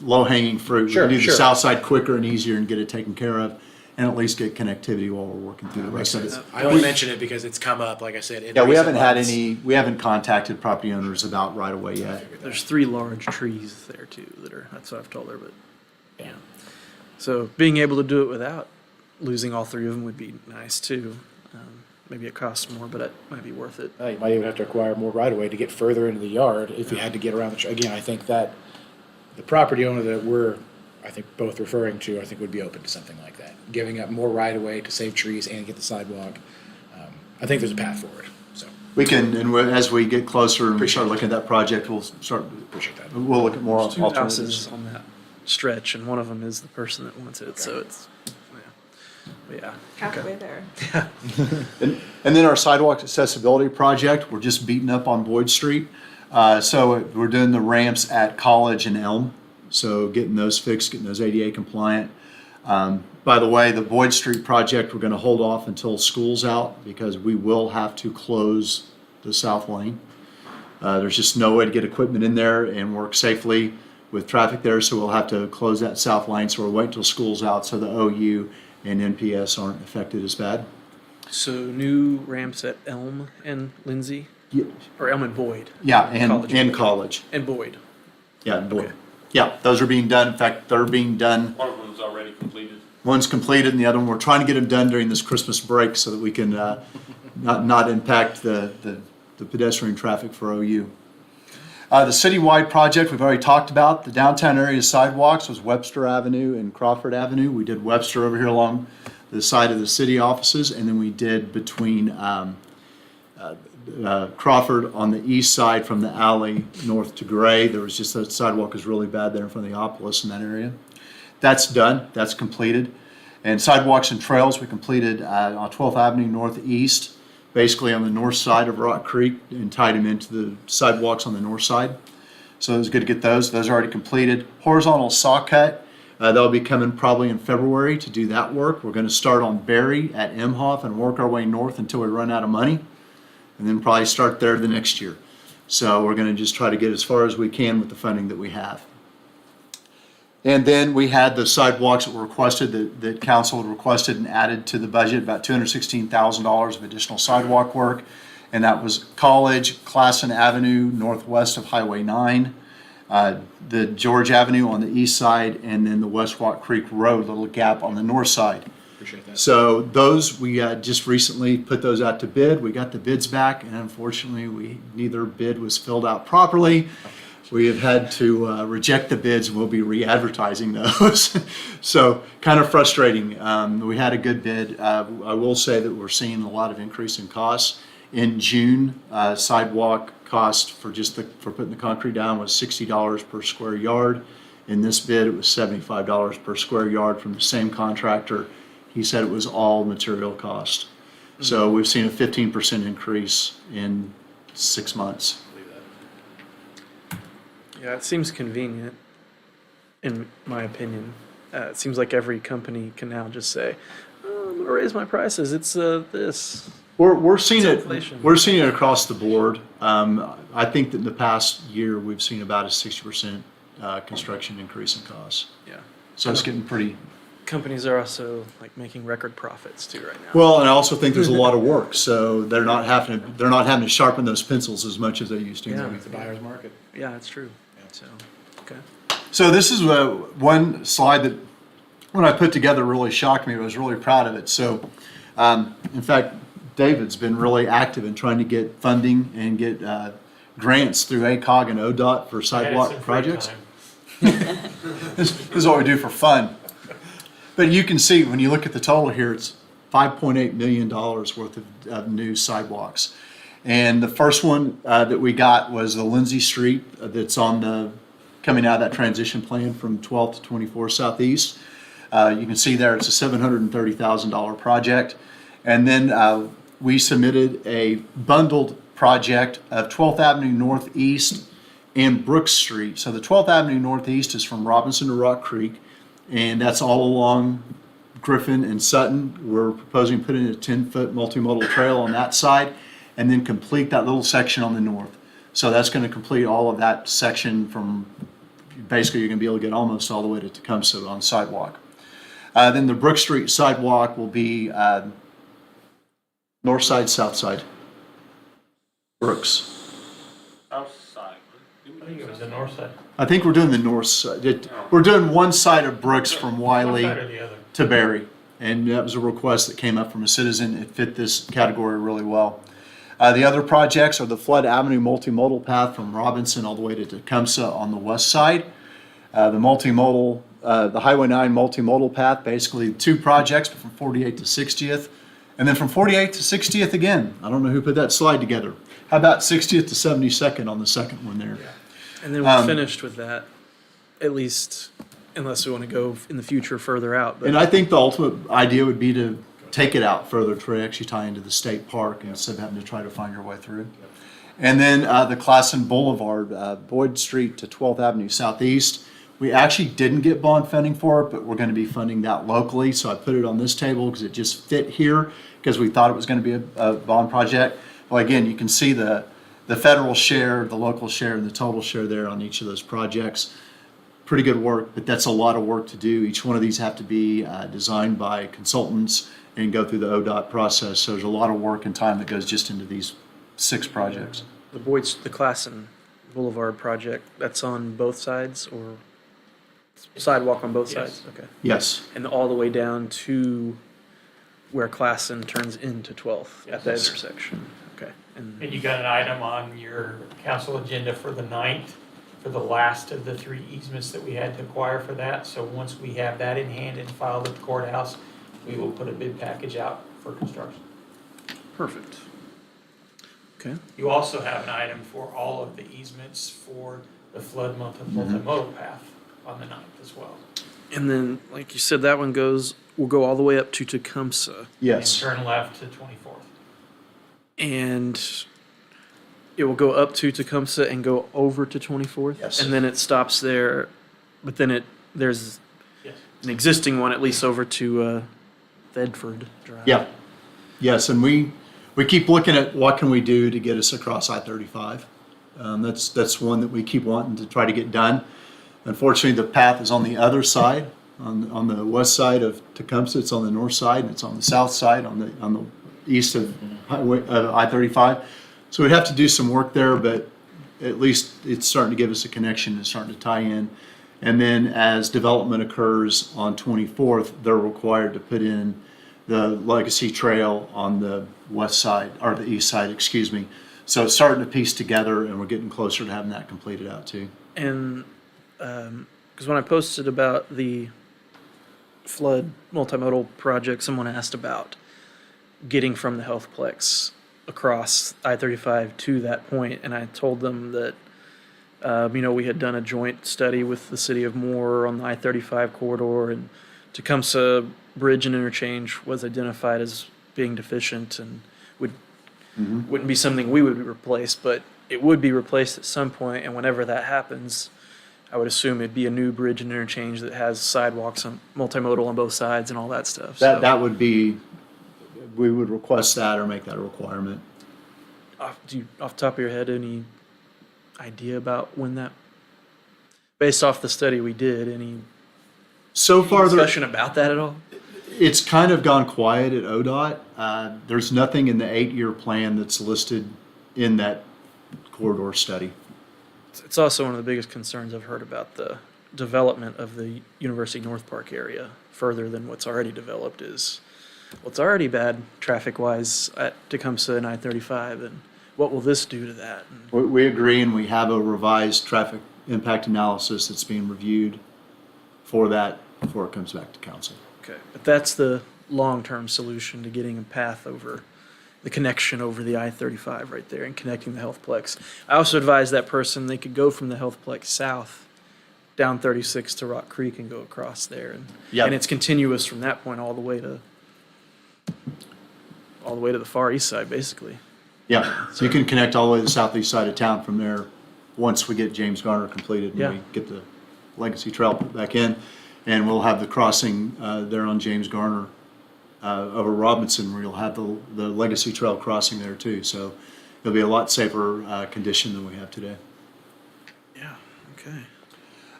low-hanging fruit. We Sure, can do the sure. south side quicker and easier and get it taken care of, and at least get connectivity while we're working through the rest of it. I only mention it because it's come up, like I said. in Yeah, we recent haven't had months. we haven't contacted property owners about right-of-way yet. There's 3 large trees there too that's what I've told her, but, yeah. So being able to do it without losing all 3 of them would be nice too. Maybe it costs more, but it might be worth it. You might even have to acquire more right of way to get further into the yard if you had to get around the, again, I think that the property owner that we're, I think, both referring to, I think would be open to something like that. Giving up more right of way to save trees and get the sidewalk. I think there's a path forward, so We can, and as we get closer and we Appreciate start looking at that project, we'll appreciate that. look at more There's 2 alternatives. houses on that stretch, and one of them is the person that wants it, so it's, yeah. But yeah. Halfway there. And then our sidewalk accessibility project, we're just beating up on Boyd Street. So we're doing the ramps at College and Elm, so getting those fixed, getting those ADA compliant. By the way, the Boyd Street project, we're gonna hold off until school's out because we will have to close the south lane. There's just no way to get equipment in there and work safely with traffic there, so we'll have to close that south lane. So we're waiting till school's out so the OU and NPS aren't affected as bad. So new ramps at Elm and Lindsay, Yeah, or Elm and Boyd? and College. college. And Boyd. Yeah, and Boyd. Okay. Yeah, those are being done. In fact, they're being done. One of them's already completed. One's completed and the other one, we're trying to get them done during this Christmas break so that we can not impact the pedestrian traffic for OU. The citywide project we've already talked about. The downtown area sidewalks was Webster Avenue and Crawford Avenue. We did Webster over here along the side of the city offices, and then we did between Crawford on the east side from the alley north to Gray. There was just that sidewalk is really bad there in front of the Opolis in that area. That's done, that's completed. And sidewalks and trails, we completed on 12th Avenue Northeast, basically on the north side of Rock Creek, and tied them into the sidewalks on the north side. So it was good to get those. Those are already completed. Horizontal saw cut, that'll be coming probably in February to do that work. We're gonna start on Berry at Imhoff and work our way north until we run out of money, and then probably start there the next year. So we're gonna just try to get as far as we can with the funding that we have. And then we had the sidewalks that were requested, that council had requested and added to the budget, about $216,000 of additional sidewalk work. And that was College, Classen Avenue, northwest of Highway 9, the George Avenue on the east side, and then the West Walk Creek Road, little gap on the north side. Appreciate that. So those, we just recently put those out to bid. We got the bids back, and unfortunately, neither bid was filled out properly. We have had to reject the bids, and we'll be re-advertising those. So kind of frustrating. We had a good bid. I will say that we're seeing a lot of increase in costs. In June, sidewalk cost for for putting the concrete down was $60 per square yard. In this bid, it was $75 per square yard from the same contractor. He said it was all material cost. So we've seen a 15% increase in 6 months. Yeah, it seems convenient, in my opinion. It seems like every company can now just say, oh, I'm gonna raise my prices, it's this. We're seeing It's it. inflation. We're seeing it across the board. I think that in the past year we've seen about a 60% construction increase in costs. Yeah. So it's getting pretty. Companies are also like making record profits too right now. Well, and I also think there's a lot of work, so they're not having to sharpen those pencils as much as they used to. Yeah. It's a buyer's market. Yeah, that's true. So, okay. So this is one slide that when I put together really shocked me. I was really proud of it. So, in fact, David's been really active in trying to get funding and get grants through ACOG and ODOT for sidewalk projects. This is what we do for fun. But you can see when you look at the total here, it's $5.8 million worth of new sidewalks. And the first one that we got was the Lindsay Street that's coming out of that transition plan from 12th to 24 Southeast. You can see there it's a $730,000 project. And then we submitted a bundled project of 12th Avenue Northeast and Brooks Street. So the 12th Avenue Northeast is from Robinson to Rock Creek, and that's all along Griffin and Sutton, we're proposing to put in a 10-foot multimodal trail on that side and then complete that little section on the north. So that's going to complete all of that section from, basically you're going to be able to get almost all the way to Tecumseh on sidewalk. Then the Brook Street sidewalk will be north side, south side. Brooks. I think it was the north side. I think we're doing the north side. We're doing one side of Brooks from Wiley One side or the other? to Barry. And that was a request that came up from a citizen. It fit this category really well. The other projects are the Flood Avenue multimodal path from Robinson all the way to Tecumseh on the west side. The multimodal, the Highway 9 multimodal path, basically 2 projects from 48th to 60th. And then from 48th to 60th again. I don't know who put that slide together. How about 60th to 72nd on the second one there? And then we're finished with that, at least, unless we want to go in the future further out. But And I think the ultimate idea would be to take it out further to actually tie into the state park instead of having to try to find your way through. And then the Classen Boulevard, Boyd Street to 12th Avenue Southeast. We actually didn't get bond funding for it, but we're going to be funding that locally. So I put it on this table because it just fit here because we thought it was going to be a bond project. Well, again, you can see the federal share, the local share, and the total share there on each of those projects. Pretty good work, but that's a lot of work to do. Each one of these have to be designed by consultants and go through the ODOT process. So there's a lot of work and time that goes just into these 6 projects. the the Classen Boulevard project, that's on both sides, or sidewalk on both sides? Okay. Yes. And all the way down to where Classen turns into 12th at that intersection? Okay. And you got an item on your council agenda for the 9th, for the last of the 3 easements that we had to acquire for that. So once we have that in hand and filed at the courthouse, we will put a bid package out for construction. Perfect. Okay. You also have an item for all of the easements for the flood multimodal path on the 9th as well. And then, like you said, that one will go all the way up to Tecumseh. And Yes. turn left to 24th. And it will go up to Tecumseh and go over to 24th? Yes. And then it stops there, but then there's Yes. an existing one, at least over to Thedford Drive. Yeah. Yes, and we keep looking at what can we do to get us across I-35. That's one that we keep wanting to try to get done. Unfortunately, the path is on the other side, on the west side of Tecumseh. It's on the north side, and it's on the south side, on the east of I-35. So we'd have to do some work there, but at least it's starting to give us a connection and starting to tie in. And then as development occurs on 24th, they're required to put in the Legacy Trail on the west side, or the east side, excuse me. So it's starting to piece together, and we're getting closer to having that completed out too. And, because when I posted about the flood multimodal project, someone asked about getting from the Healthplex across I-35 to that point, and I told them that, we had done a joint study with the city of Moore on the I-35 corridor, and Tecumseh Bridge and Interchange was identified as being deficient and wouldn't be something we would replace, but it would be replaced at some point, and whenever that happens, I would assume it'd be a new bridge and interchange that has sidewalks on multimodal on both sides and all that stuff. So, That would be, we would request that or make that a requirement. off the top of your head, any idea about when that, based off the study we did, any So far, discussion about that at all? it's kind of gone quiet at ODOT. There's nothing in the 8-year plan that's listed in that corridor study. It's also one of the biggest concerns I've heard about the development of the University North Park area further than what's already developed is, well, it's already bad traffic-wise at Tecumseh and I-35, and what will this do to that? And We agree, and we have a revised traffic impact analysis that's being reviewed for that before it comes back to council. okay, but that's the long-term solution to getting a path over, the connection over the I-35 right there and connecting the Healthplex. I also advised that person they could go from the Healthplex south down 36 to Rock Creek and go across there. Yep. And it's continuous from that point all the way to the far east side, basically. Yeah, so you can connect all the way to the southeast side of town from there once we get James Garner completed and Yeah. we get the Legacy Trail put back in. And we'll have the crossing there on James Garner over Robinson, where you'll have the Legacy Trail crossing there too. So it'll be a lot safer condition than we have today. Yeah, okay.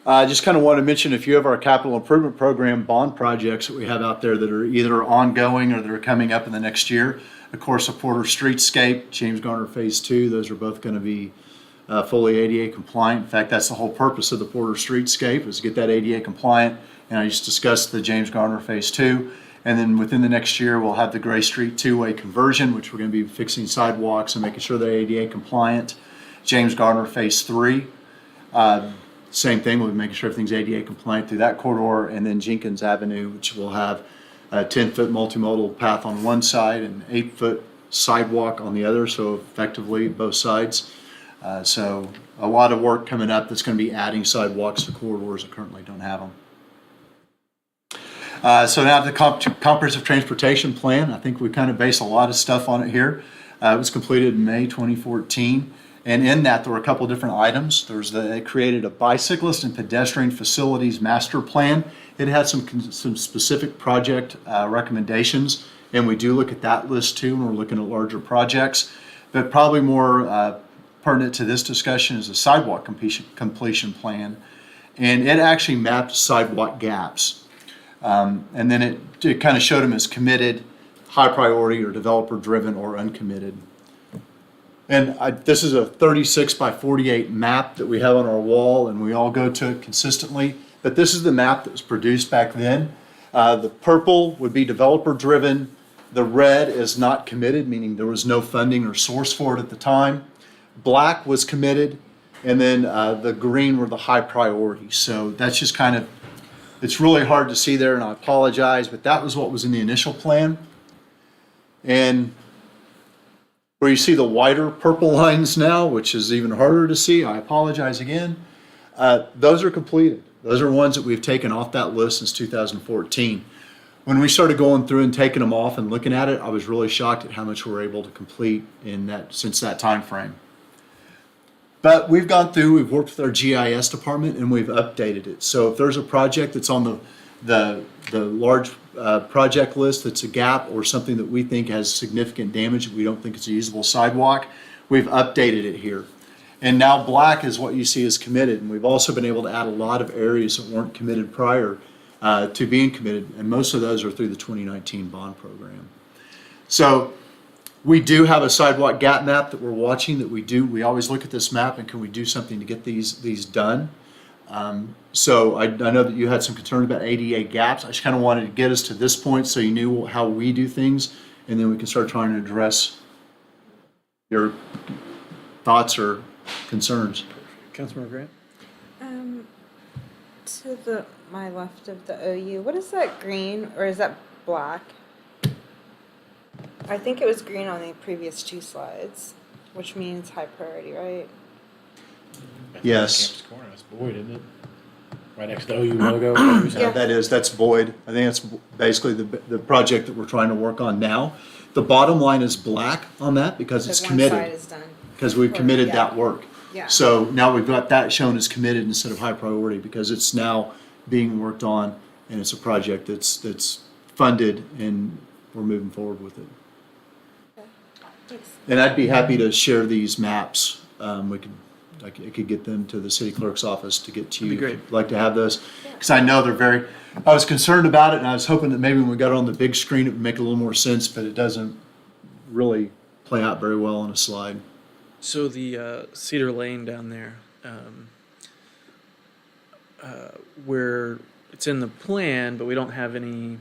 I just kind of want to mention a few of our capital improvement program bond projects that we have out there that are either ongoing or that are coming up in the next year. Of course, the Porter Streetscape, James Garner Phase 2, those are both going to be fully ADA compliant. In fact, that's the whole purpose of the Porter Streetscape, is to get that ADA compliant. And I just discussed the James Garner Phase 2. And then within the next year, we'll have the Gray Street two-way conversion, which we're going to be fixing sidewalks and making sure they're ADA compliant. James Garner Phase 3. Same thing, we'll be making sure everything's ADA compliant through that corridor. And then Jenkins Avenue, which will have a 10-foot multimodal path on one side and 8-foot sidewalk on the other, so effectively both sides. So a lot of work coming up that's going to be adding sidewalks to corridors that currently don't have them. So now the comprehensive transportation plan, I think we kind of base a lot of stuff on it here. It was completed in May 2014. And in that, there were a couple different items. It created a bicyclist and pedestrian facilities master plan. It had some specific project recommendations, and we do look at that list too when we're looking at larger projects. But probably more pertinent to this discussion is the sidewalk completion plan. And it actually mapped sidewalk gaps. And then it kind of showed them as committed, high priority, or developer driven, or uncommitted. And this is a 36 by 48 map that we have on our wall, and we all go to it consistently. But this is the map that was produced back then. The purple would be developer driven. The red is not committed, meaning there was no funding or source for it at the time. Black was committed, and then the green were the high priority. So that's just kind of, it's really hard to see there, and I apologize, but that was what was in the initial plan. And where you see the wider purple lines now, which is even harder to see, I apologize again, those are completed. Those are ones that we've taken off that list since 2014. When we started going through and taking them off and looking at it, I was really shocked at how much we were able to complete since that time frame. But we've gone through, we've worked with our GIS department, and we've updated it. So if there's a project that's on the large project list that's a gap or something that we think has significant damage, we don't think it's a usable sidewalk, we've updated it here. And now black is what you see is committed. And we've also been able to add a lot of areas that weren't committed prior to being committed. And most of those are through the 2019 bond program. So we do have a sidewalk gap map that we're watching that we always look at this map and can we do something to get these done. So I know that you had some concern about ADA gaps. I just kind of wanted to get us to this point so you knew how we do things, and then we can start trying to address your thoughts or concerns. Councilmember Grant? To my left of the OU, what is that green, or is that black? I think it was green on the previous two slides, which means high priority, right? Yes. Campus Corner, that's Boyd, isn't it? Right next to the OU logo. Yeah. That's Boyd. I think that's basically the project that we're trying to work on now. The bottom line is black on that because it's Because one side committed, is done. because we've committed Yeah. that work. Yeah. So now we've got that shown as committed instead of high priority because it's now being worked on and it's a project that's funded and we're moving forward with it. Thanks. And I'd be happy to share these maps. I could get them to the city clerk's office to get to you. That'd be great. If you'd like to have those, because I know they're I was concerned about it and I was hoping that maybe when we got it on the big screen, it would make a little more sense, but it doesn't really play out very well on a slide. So the Cedar Lane down there, where it's in the plan, but we don't have any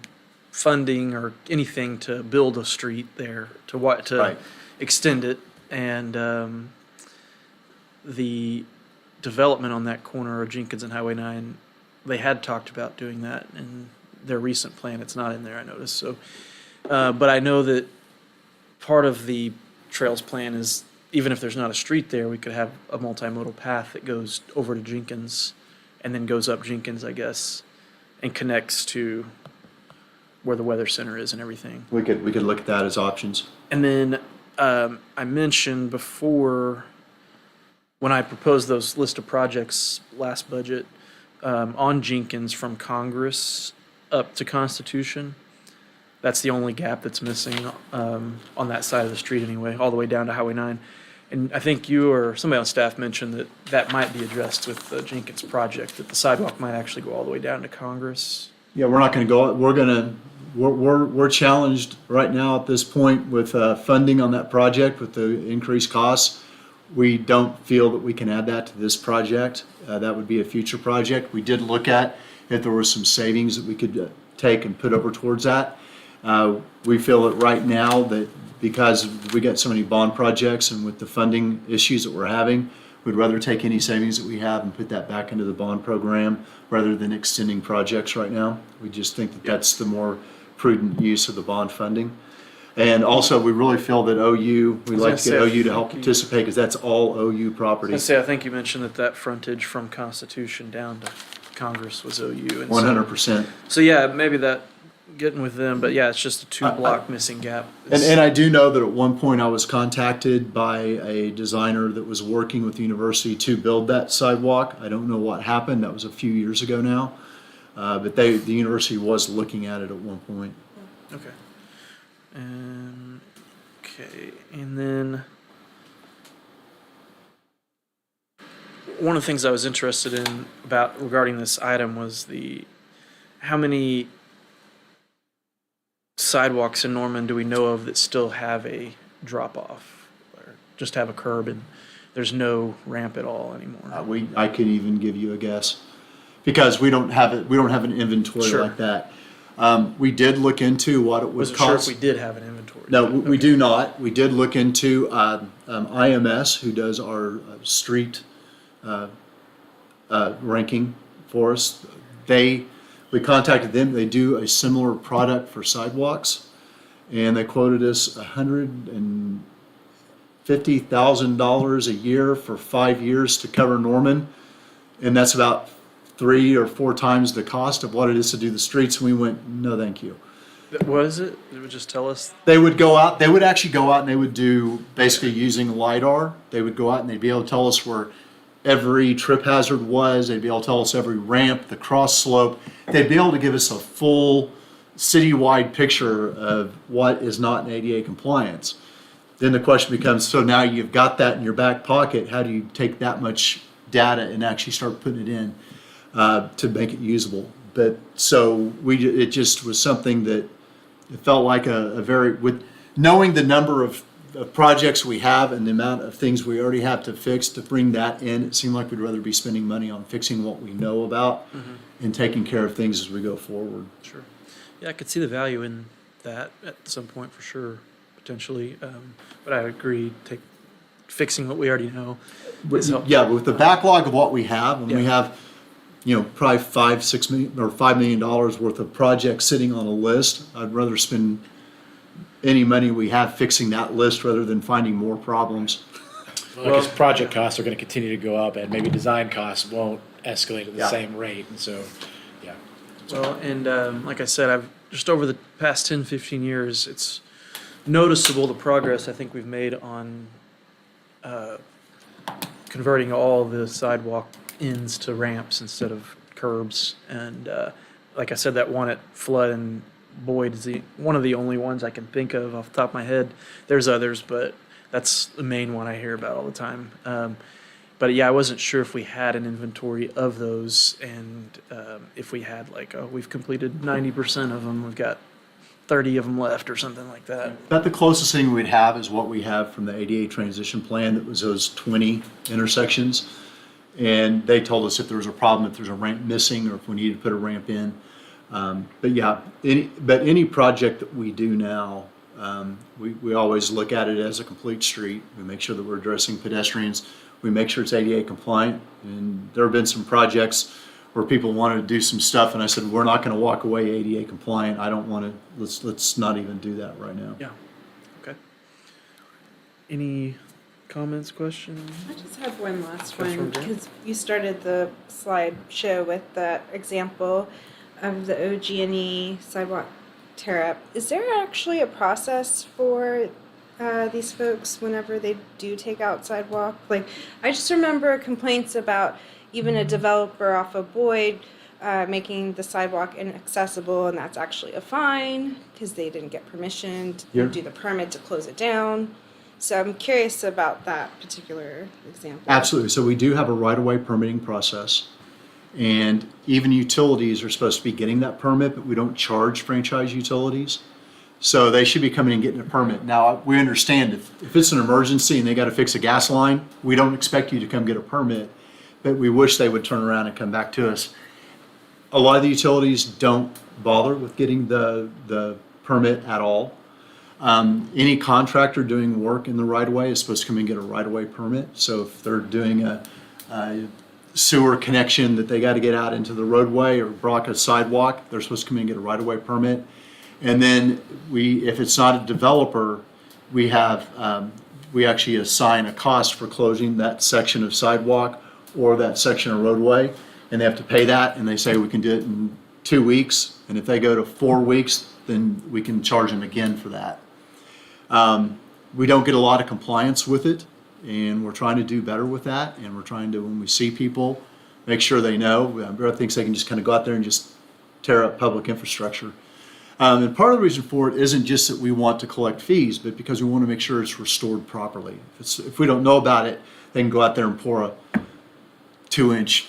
funding or anything to build a street there to Right. extend it, and the development on that corner of Jenkins and Highway 9, they had talked about doing that in their recent plan. It's not in there, I noticed. So, but I know that part of the trails plan is, even if there's not a street there, we could have a multimodal path that goes over to Jenkins and then goes up Jenkins, I guess, and connects to where the weather center is and everything. We could look at that as options. And then I mentioned before, when I proposed those list of projects last budget, on Jenkins from Congress up to Constitution. That's the only gap that's missing on that side of the street anyway, all the way down to Highway 9. And I think you or somebody on staff mentioned that that might be addressed with the Jenkins project, that the sidewalk might actually go all the way down to Congress. Yeah, we're not gonna go, we're challenged right now at this point with funding on that project with the increased costs. We don't feel that we can add that to this project. That would be a future project. We did look at if there were some savings that we could take and put over towards that. We feel that right now that because we got so many bond projects and with the funding issues that we're having, we'd rather take any savings that we have and put that back into the bond program rather than extending projects right now. We just think that that's the more prudent use of the bond funding. And also, we really feel that OU, we'd like to get OU to help participate because that's all OU property. I think you mentioned that frontage from Constitution down to Congress was OU. And so- 100%. So yeah, maybe that, getting with them, but yeah, it's just a 2-block missing gap. And I do know that at one point I was contacted by a designer that was working with the university to build that sidewalk. I don't know what happened. That was a few years ago now. But the university was looking at it at one point. Okay. Okay, and then one of the things I was interested in regarding this item was how many sidewalks in Norman do we know of that still have a drop off or just have a curb and there's no ramp at all anymore? I could even give you a guess because we don't have it. We don't have an inventory Sure. like that. We did look into what it would Wasn't sure if cost. we did have an inventory. No, but we okay. do not. We did look into IMS, who does our street ranking for us. We contacted them. They do a similar product for sidewalks, and they quoted us $150,000 a year for 5 years to cover Norman, and that's about 3 or 4 times the cost of what it is to do the streets. And we went, no, thank you. What is it? It would just tell us. They would go out, they would actually go out and they would do, basically using LiDAR, they would go out and they'd be able to tell us where every trip hazard was, they'd be able to tell us every ramp, the cross slope. They'd be able to give us a full citywide picture of what is not in ADA compliance. Then the question becomes, so now you've got that in your back pocket, how do you take that much data and actually start putting it in to make it usable? But so it just was something that it felt like with knowing the number of projects we have and the amount of things we already have to fix to bring that in, it seemed like we'd rather be spending money on fixing what we know about and taking care of things as we go forward. Sure. Yeah, I could see the value in that at some point for sure, potentially. But I agree, fixing what we already know is helpful. Yeah, but with the backlog of what we have, and we Yeah. have, probably $5 million worth of projects sitting on a list, I'd rather spend any money we have fixing that list rather than finding more problems. Because project costs are going to continue to go up, and maybe design costs won't escalate at the Yeah. same rate, and so, yeah. Well, and like I said, I've just over the past 10, 15 years, it's noticeable the progress I think we've made on converting all the sidewalk ends to ramps instead of curbs. And like I said, that one at Flood and Boyd is one of the only ones I can think of off the top of my head. There's others, but that's the main one I hear about all the time. But yeah, I wasn't sure if we had an inventory of those, and if we had we've completed 90% of them, we've got 30 of them left or something like that. About the closest thing we'd have is what we have from the ADA transition plan, that was those 20 intersections. And they told us if there was a problem, if there's a ramp missing, or if we needed to put a ramp in. But yeah, any project that we do now, we always look at it as a complete street. We make sure that we're addressing pedestrians. We make sure it's ADA compliant. And there have been some projects where people wanted to do some stuff, and I said, we're not going to walk away ADA compliant. I don't want to. Let's not even do that right now. Yeah. Okay. Any comments, questions? I just have one last Councilor one, Grant? because you started the slideshow with that example of the OG&E sidewalk tear-up. Is there actually a process for these folks whenever they do take out sidewalk? Like, I just remember complaints about, even a developer off of Boyd making the sidewalk inaccessible, and that's actually a fine because they didn't get permission to Yeah. do the permit to close it down. So I'm curious about that particular example. Absolutely. So we do have a right-of-way permitting process. And even utilities are supposed to be getting that permit, but we don't charge franchise utilities. So they should be coming and getting a permit. Now, we understand if it's an emergency and they got to fix a gas line, we don't expect you to come get a permit, but we wish they would turn around and come back to us. A lot of the utilities don't bother with getting the permit at all. Any contractor doing work in the right-of-way is supposed to come and get a right-of-way permit. So if they're doing a sewer connection that they got to get out into the roadway or block a sidewalk, they're supposed to come in and get a right-of-way permit. And then if it's not a developer, we actually assign a cost for closing that section of sidewalk or that section of roadway, and they have to pay that, and they say we can do it in 2 weeks, and if they go to 4 weeks, then we can charge them again for that. We don't get a lot of compliance with it, and we're trying to do better with that, and we're trying to, when we see people, make sure they know. Everyone thinks they can just kind of go out there and just tear up public infrastructure. And part of the reason for it isn't just that we want to collect fees, but because we want to make sure it's restored properly. If we don't know about it, they can go out there and pour a 2-inch,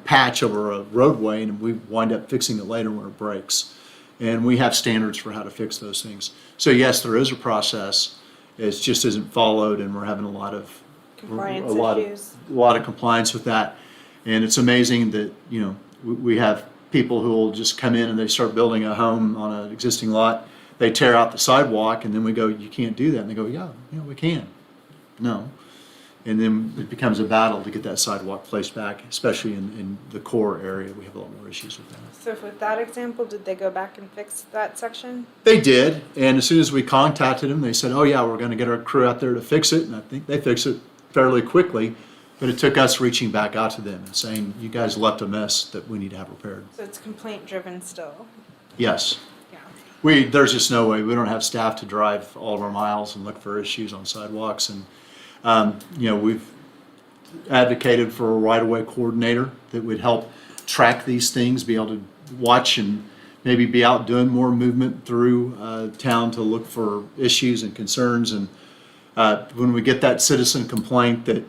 patch over a roadway, and we wind up fixing it later when it breaks. And we have standards for how to fix those things. So yes, there is a process. It just isn't followed, and we're having a lot of Compliance issues. a lot of compliance with that. And it's amazing that we have people who will just come in and they start building a home on an existing lot. They tear out the sidewalk, and then we go, "You can't do that." And they go, "Yeah, we can." No. And then it becomes a battle to get that sidewalk placed back, especially in the core area. We have a lot more issues with that. So with that example, did they go back and fix that section? They did, and as soon as we contacted them, they said, "Oh yeah, we're going to get our crew out there to fix it," and I think they fixed it fairly quickly, but it took us reaching back out to them and saying, "You guys left a mess that we need to have repaired." So it's complaint driven still. Yes. Yeah. There's just no way. We don't have staff to drive all of our miles and look for issues on sidewalks, and we've advocated for a right-of-way coordinator that would help track these things, be able to watch and maybe be out doing more movement through town to look for issues and concerns. And when we get that citizen complaint that,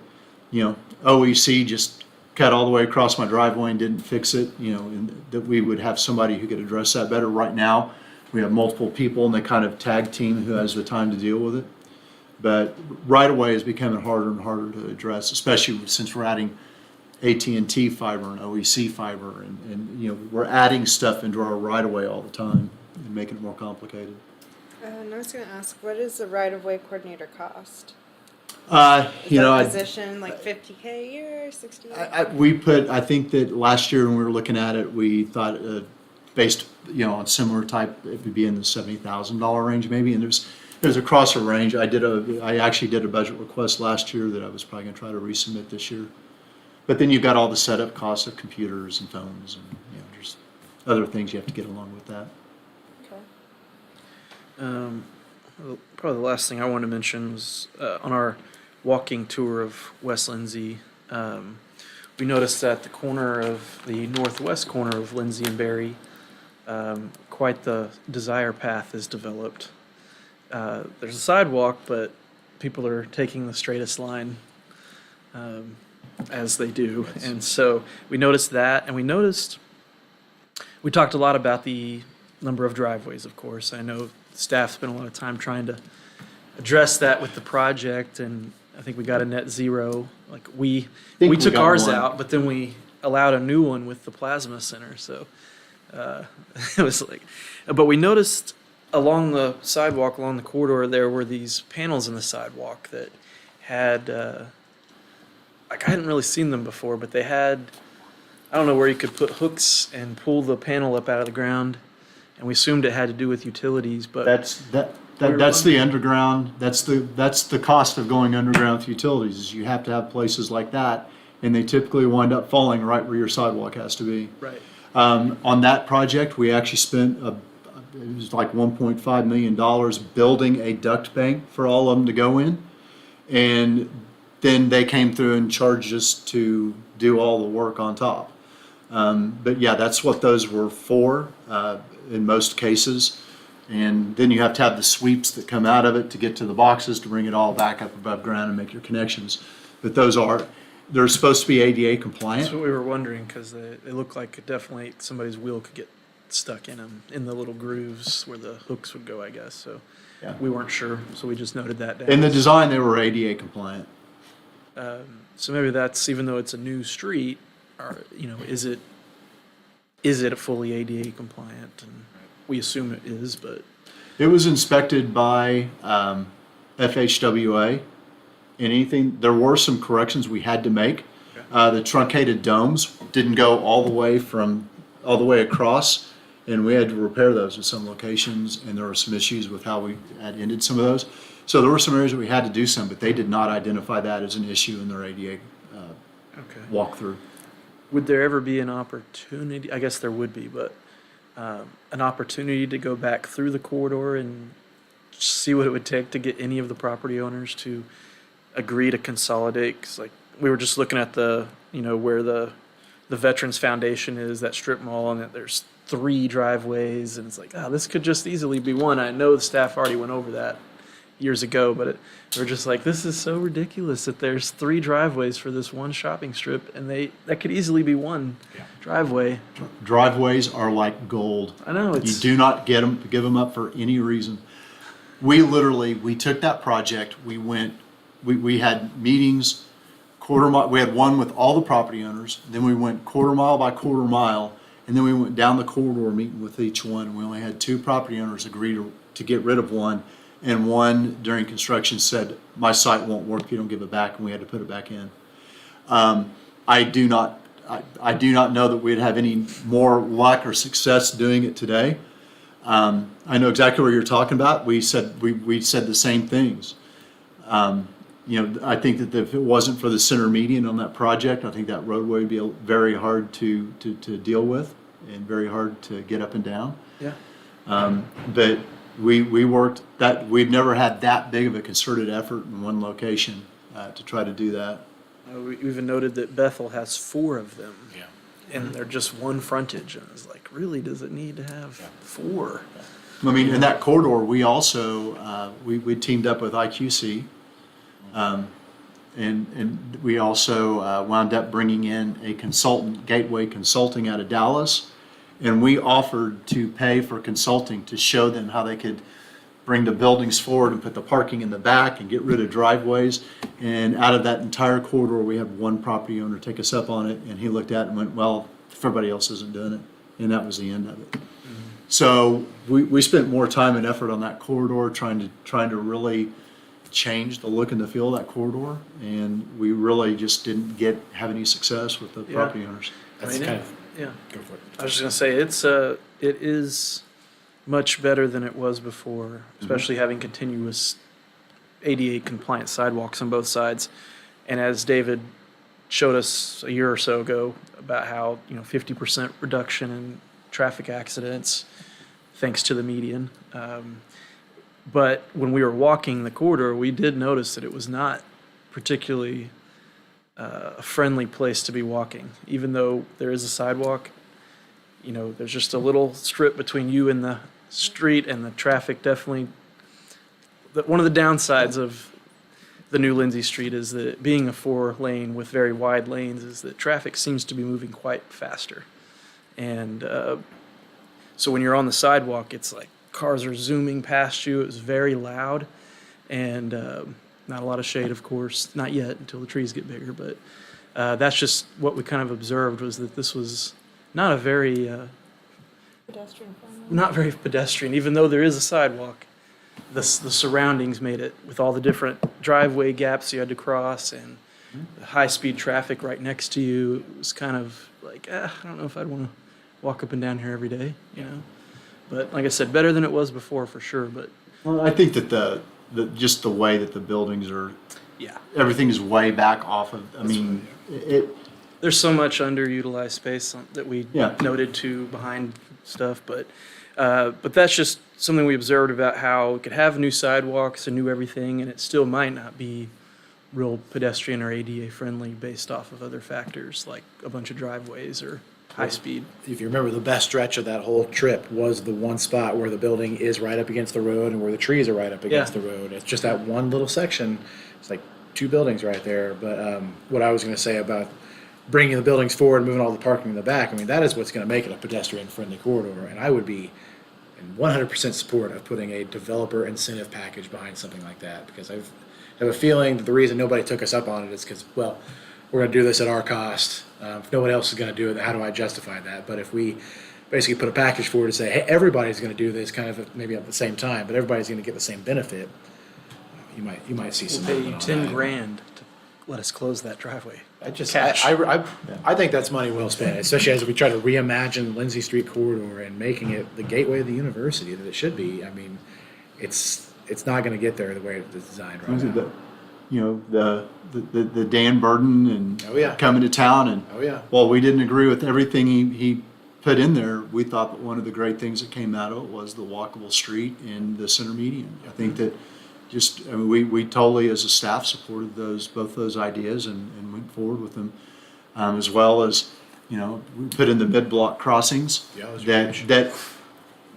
OEC just cut all the way across my driveway and didn't fix it, and that we would have somebody who could address that better. Right now, we have multiple people and they kind of tag team who has the time to deal with it. But right-of-way is becoming harder and harder to address, especially since we're adding AT&T fiber and OEC fiber, and we're adding stuff into our right-of-way all the time and making it more complicated. And I was going to ask, what does the right-of-way coordinator cost? Is I that a position like $50K a year, $60? I think that last year when we were looking at it, we thought based on similar type, it would be in the $70,000 range maybe, and there's across a range. I actually did a budget request last year that I was probably going to try to resubmit this year. But then you've got all the setup costs of computers and phones, and there's other things you have to get along with that. Okay. Probably the last thing I want to mention was on our walking tour of West Lindsay, we noticed that the corner of the northwest corner of Lindsay and Berry, quite the desire path is developed. There's a sidewalk, but people are taking the straightest line as they do. And so we noticed that, and we talked a lot about the number of driveways, of course. I know staff spent a lot of time trying to address that with the project, and I think we got a net zero. Like we we took got ours one. out, but then we allowed a new one with the plasma center. So it was like, but we noticed along the sidewalk, along the corridor, there were these panels in the sidewalk that had, I hadn't really seen them before, but they had, I don't know where you could put hooks and pull the panel up out of the ground, and we assumed it had to do with utilities, but That's the underground. That's the cost of going underground with utilities. Is you have to have places like that, and they typically wind up falling right where your sidewalk has to be. right. On that project, we actually spent it was like $1.5 million building a duct bank for all of them to go in, and then they came through and charged us to do all the work on top. But yeah, that's what those were for in most cases. And then you have to have the sweeps that come out of it to get to the boxes to bring it all back up above ground and make your connections. But they're supposed to be ADA compliant. That's what we were wondering, because they look like definitely somebody's wheel could get stuck in them, in the little grooves where the hooks would go, I guess. So Yeah. we weren't sure, so we just noted that down. In the design, they were ADA compliant. So maybe that's, even though it's a new street, or, you know, is it fully ADA compliant? And we assume it is, but It was inspected by FHWA. And there were some corrections we had to make. The truncated domes didn't go all the way across, and we had to repair those in some locations, and there were some issues with how we had ended some of those. So there were some areas that we had to do some, but they did not identify that as an issue in their ADA okay. walkthrough. Would there ever be an opportunity, I guess there would be, but an opportunity to go back through the corridor and see what it would take to get any of the property owners to agree to consolidate? 'Cause like, we were just looking at where the Veterans Foundation is, that strip mall, and that there's 3 driveways, and it's like, this could just easily be one. I know the staff already went over that years ago, but we're just like, this is so ridiculous that there's 3 driveways for this one shopping strip, and that could easily be one driveway. Driveways are like gold. I know, You it's, do not give them up for any reason. We took that project, we had meetings, we had one with all the property owners, then we went quarter mile by quarter mile, and then we went down the corridor meeting with each one. We only had 2 property owners agree to get rid of one, and one during construction said, my site won't work if you don't give it back, and we had to put it back in. I do not know that we'd have any more luck or success doing it today. I know exactly what you're talking about. We said the same things. I think that if it wasn't for the center median on that project, I think that roadway would be very hard to deal with and very hard to get up and down. yeah. But we worked that, we've never had that big of a concerted effort in one location to try to do that. We even noted that Bethel has 4 of them, Yeah. and they're just one frontage, and it's like, really, does it need to have 4? I mean, in that corridor, we also, we teamed up with IQC. And we also wound up bringing in a consultant, Gateway Consulting out of Dallas. And we offered to pay for consulting to show them how they could bring the buildings forward and put the parking in the back and get rid of driveways. And out of that entire corridor, we had one property owner take us up on it, and he looked at it and went, well, if everybody else isn't doing it. And that was the end of it. So we spent more time and effort on that corridor trying to really change the look and the feel of that corridor, and we really just didn't have any success with the property owners. That's I mean, kind of, Yeah. go for it. I was just gonna say, it is much better than it was before, especially having continuous ADA compliant sidewalks on both sides. And as David showed us a year or so ago about how, 50% reduction in traffic accidents thanks to the median. But when we were walking the corridor, we did notice that it was not particularly a friendly place to be walking, even though there is a sidewalk. There's just a little strip between you and the street, and the traffic definitely. One of the downsides of the new Lindsay Street is that it being a 4-lane with very wide lanes is that traffic seems to be moving quite faster. And so when you're on the sidewalk, it's like cars are zooming past you. It was very loud, and not a lot of shade, of course, not yet until the trees get bigger. But that's just what we kind of observed, was that this was not a very not very pedestrian, even though there is a sidewalk. The surroundings made it, with all the different driveway gaps you had to cross and the high-speed traffic right next to you. It was kind of like, I don't know if I'd want to walk up and down here every day, But like I said, better than it was before, for sure. But Well, I think that just the way that the buildings are, yeah, everything is way back off of, there's so much underutilized space that we Yeah. noted to behind stuff, but that's just something we observed about how we could have new sidewalks and new everything, and it still might not be real pedestrian or ADA friendly based off of other factors like a bunch of driveways or high speed. If you remember, the best stretch of that whole trip was the one spot where the building is right up against the road and where the trees are right up against Yeah. the road. It's just that one little section. It's like two buildings right there. But what I was going to say about bringing the buildings forward and moving all the parking in the back, I mean, that is what's going to make it a pedestrian-friendly corridor. And I would be in 100% support of putting a developer incentive package behind something like that, because I have a feeling that the reason nobody took us up on it is because, well, we're going to do this at our cost. If no one else is going to do it, how do I justify that? But if we basically put a package forward to say, hey, everybody's going to do this kind of maybe at the same time, but everybody's going to get the same benefit, you might see We'll some pay movement you on 10 that. grand to let us close that driveway. Cash. I think that's money well spent, especially as we try to reimagine Lindsay Street corridor and making it the gateway of the university that it should be. I mean, it's not going to get there the way it's designed right now. You know, the Dan Burden and Oh, yeah. coming to town, and Oh, yeah. while we didn't agree with everything he put in there, we thought that one of the great things that came out of it was the walkable street and the center median. I think that I mean, we totally as a staff supported both those ideas and went forward with them, as well as, you know, we put in the mid-block crossings. Yeah, those are that huge. that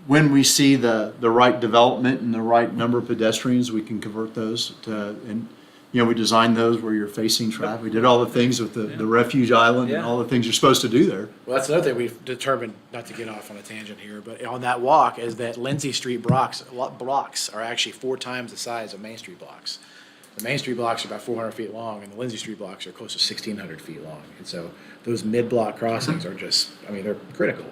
when we see the right development and the right number of pedestrians, we can convert those to, and, you know, we designed those where you're facing traffic. We did all the things with the refuge island and Yeah. all the things you're supposed to do there. Well, that's another thing we've determined, not to get off on a tangent here, but on that walk is that Lindsay Street blocks are actually 4 times the size of Main Street blocks. The Main Street blocks are about 400 feet long, and the Lindsay Street blocks are close to 1,600 feet long. And so those mid-block crossings are just, I mean, they're critical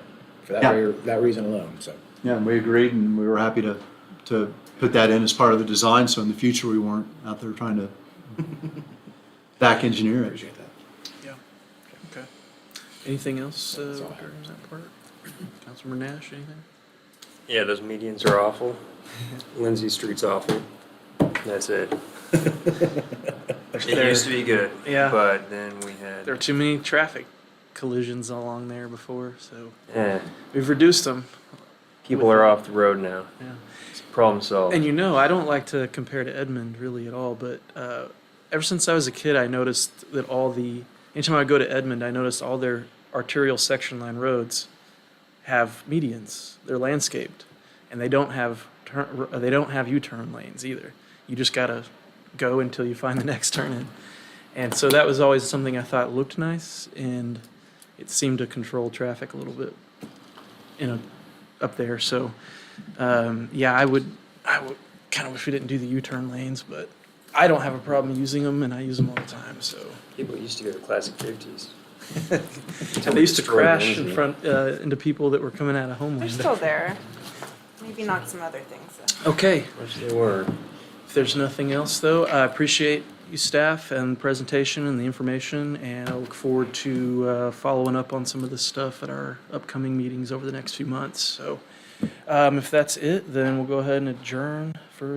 for that reason alone, so. Yeah, and we agreed, and we were happy to put that in as part of the design, so in the future, we weren't out there trying to back engineer it. Appreciate that. Yeah. Okay. Anything else all I have. regarding that part? Councilmember Nash, anything? Yeah, those medians are awful. Lindsay Street's awful. That's it. It used to be good. Yeah. But then we had. There are too many traffic collisions along there before, so Eh, we've reduced them. people are off the road now. Yeah. Problem solved. And you know, I don't like to compare to Edmond really at all, but ever since I was a kid, I noticed that anytime I go to Edmond, I noticed all their arterial section line roads have medians. They're landscaped, and they don't have U-turn lanes either. You just gotta go until you find the next turn in. And so that was always something I thought looked nice, and it seemed to control traffic a little bit, up there. So, yeah, I would kind of wish we didn't do the U-turn lanes, but I don't have a problem using them, and I use them all the time. So People used to go to classic 50s. they used to Destroyed crash in Lindsay. front into people that were coming out of They're Homeland. still there. Maybe not some other things though. Okay. Which they were. If there's nothing else, though, I appreciate you staff and the presentation and the information, and I look forward to following up on some of this stuff at our upcoming meetings over the next few months. So if that's it, then we'll go ahead and adjourn for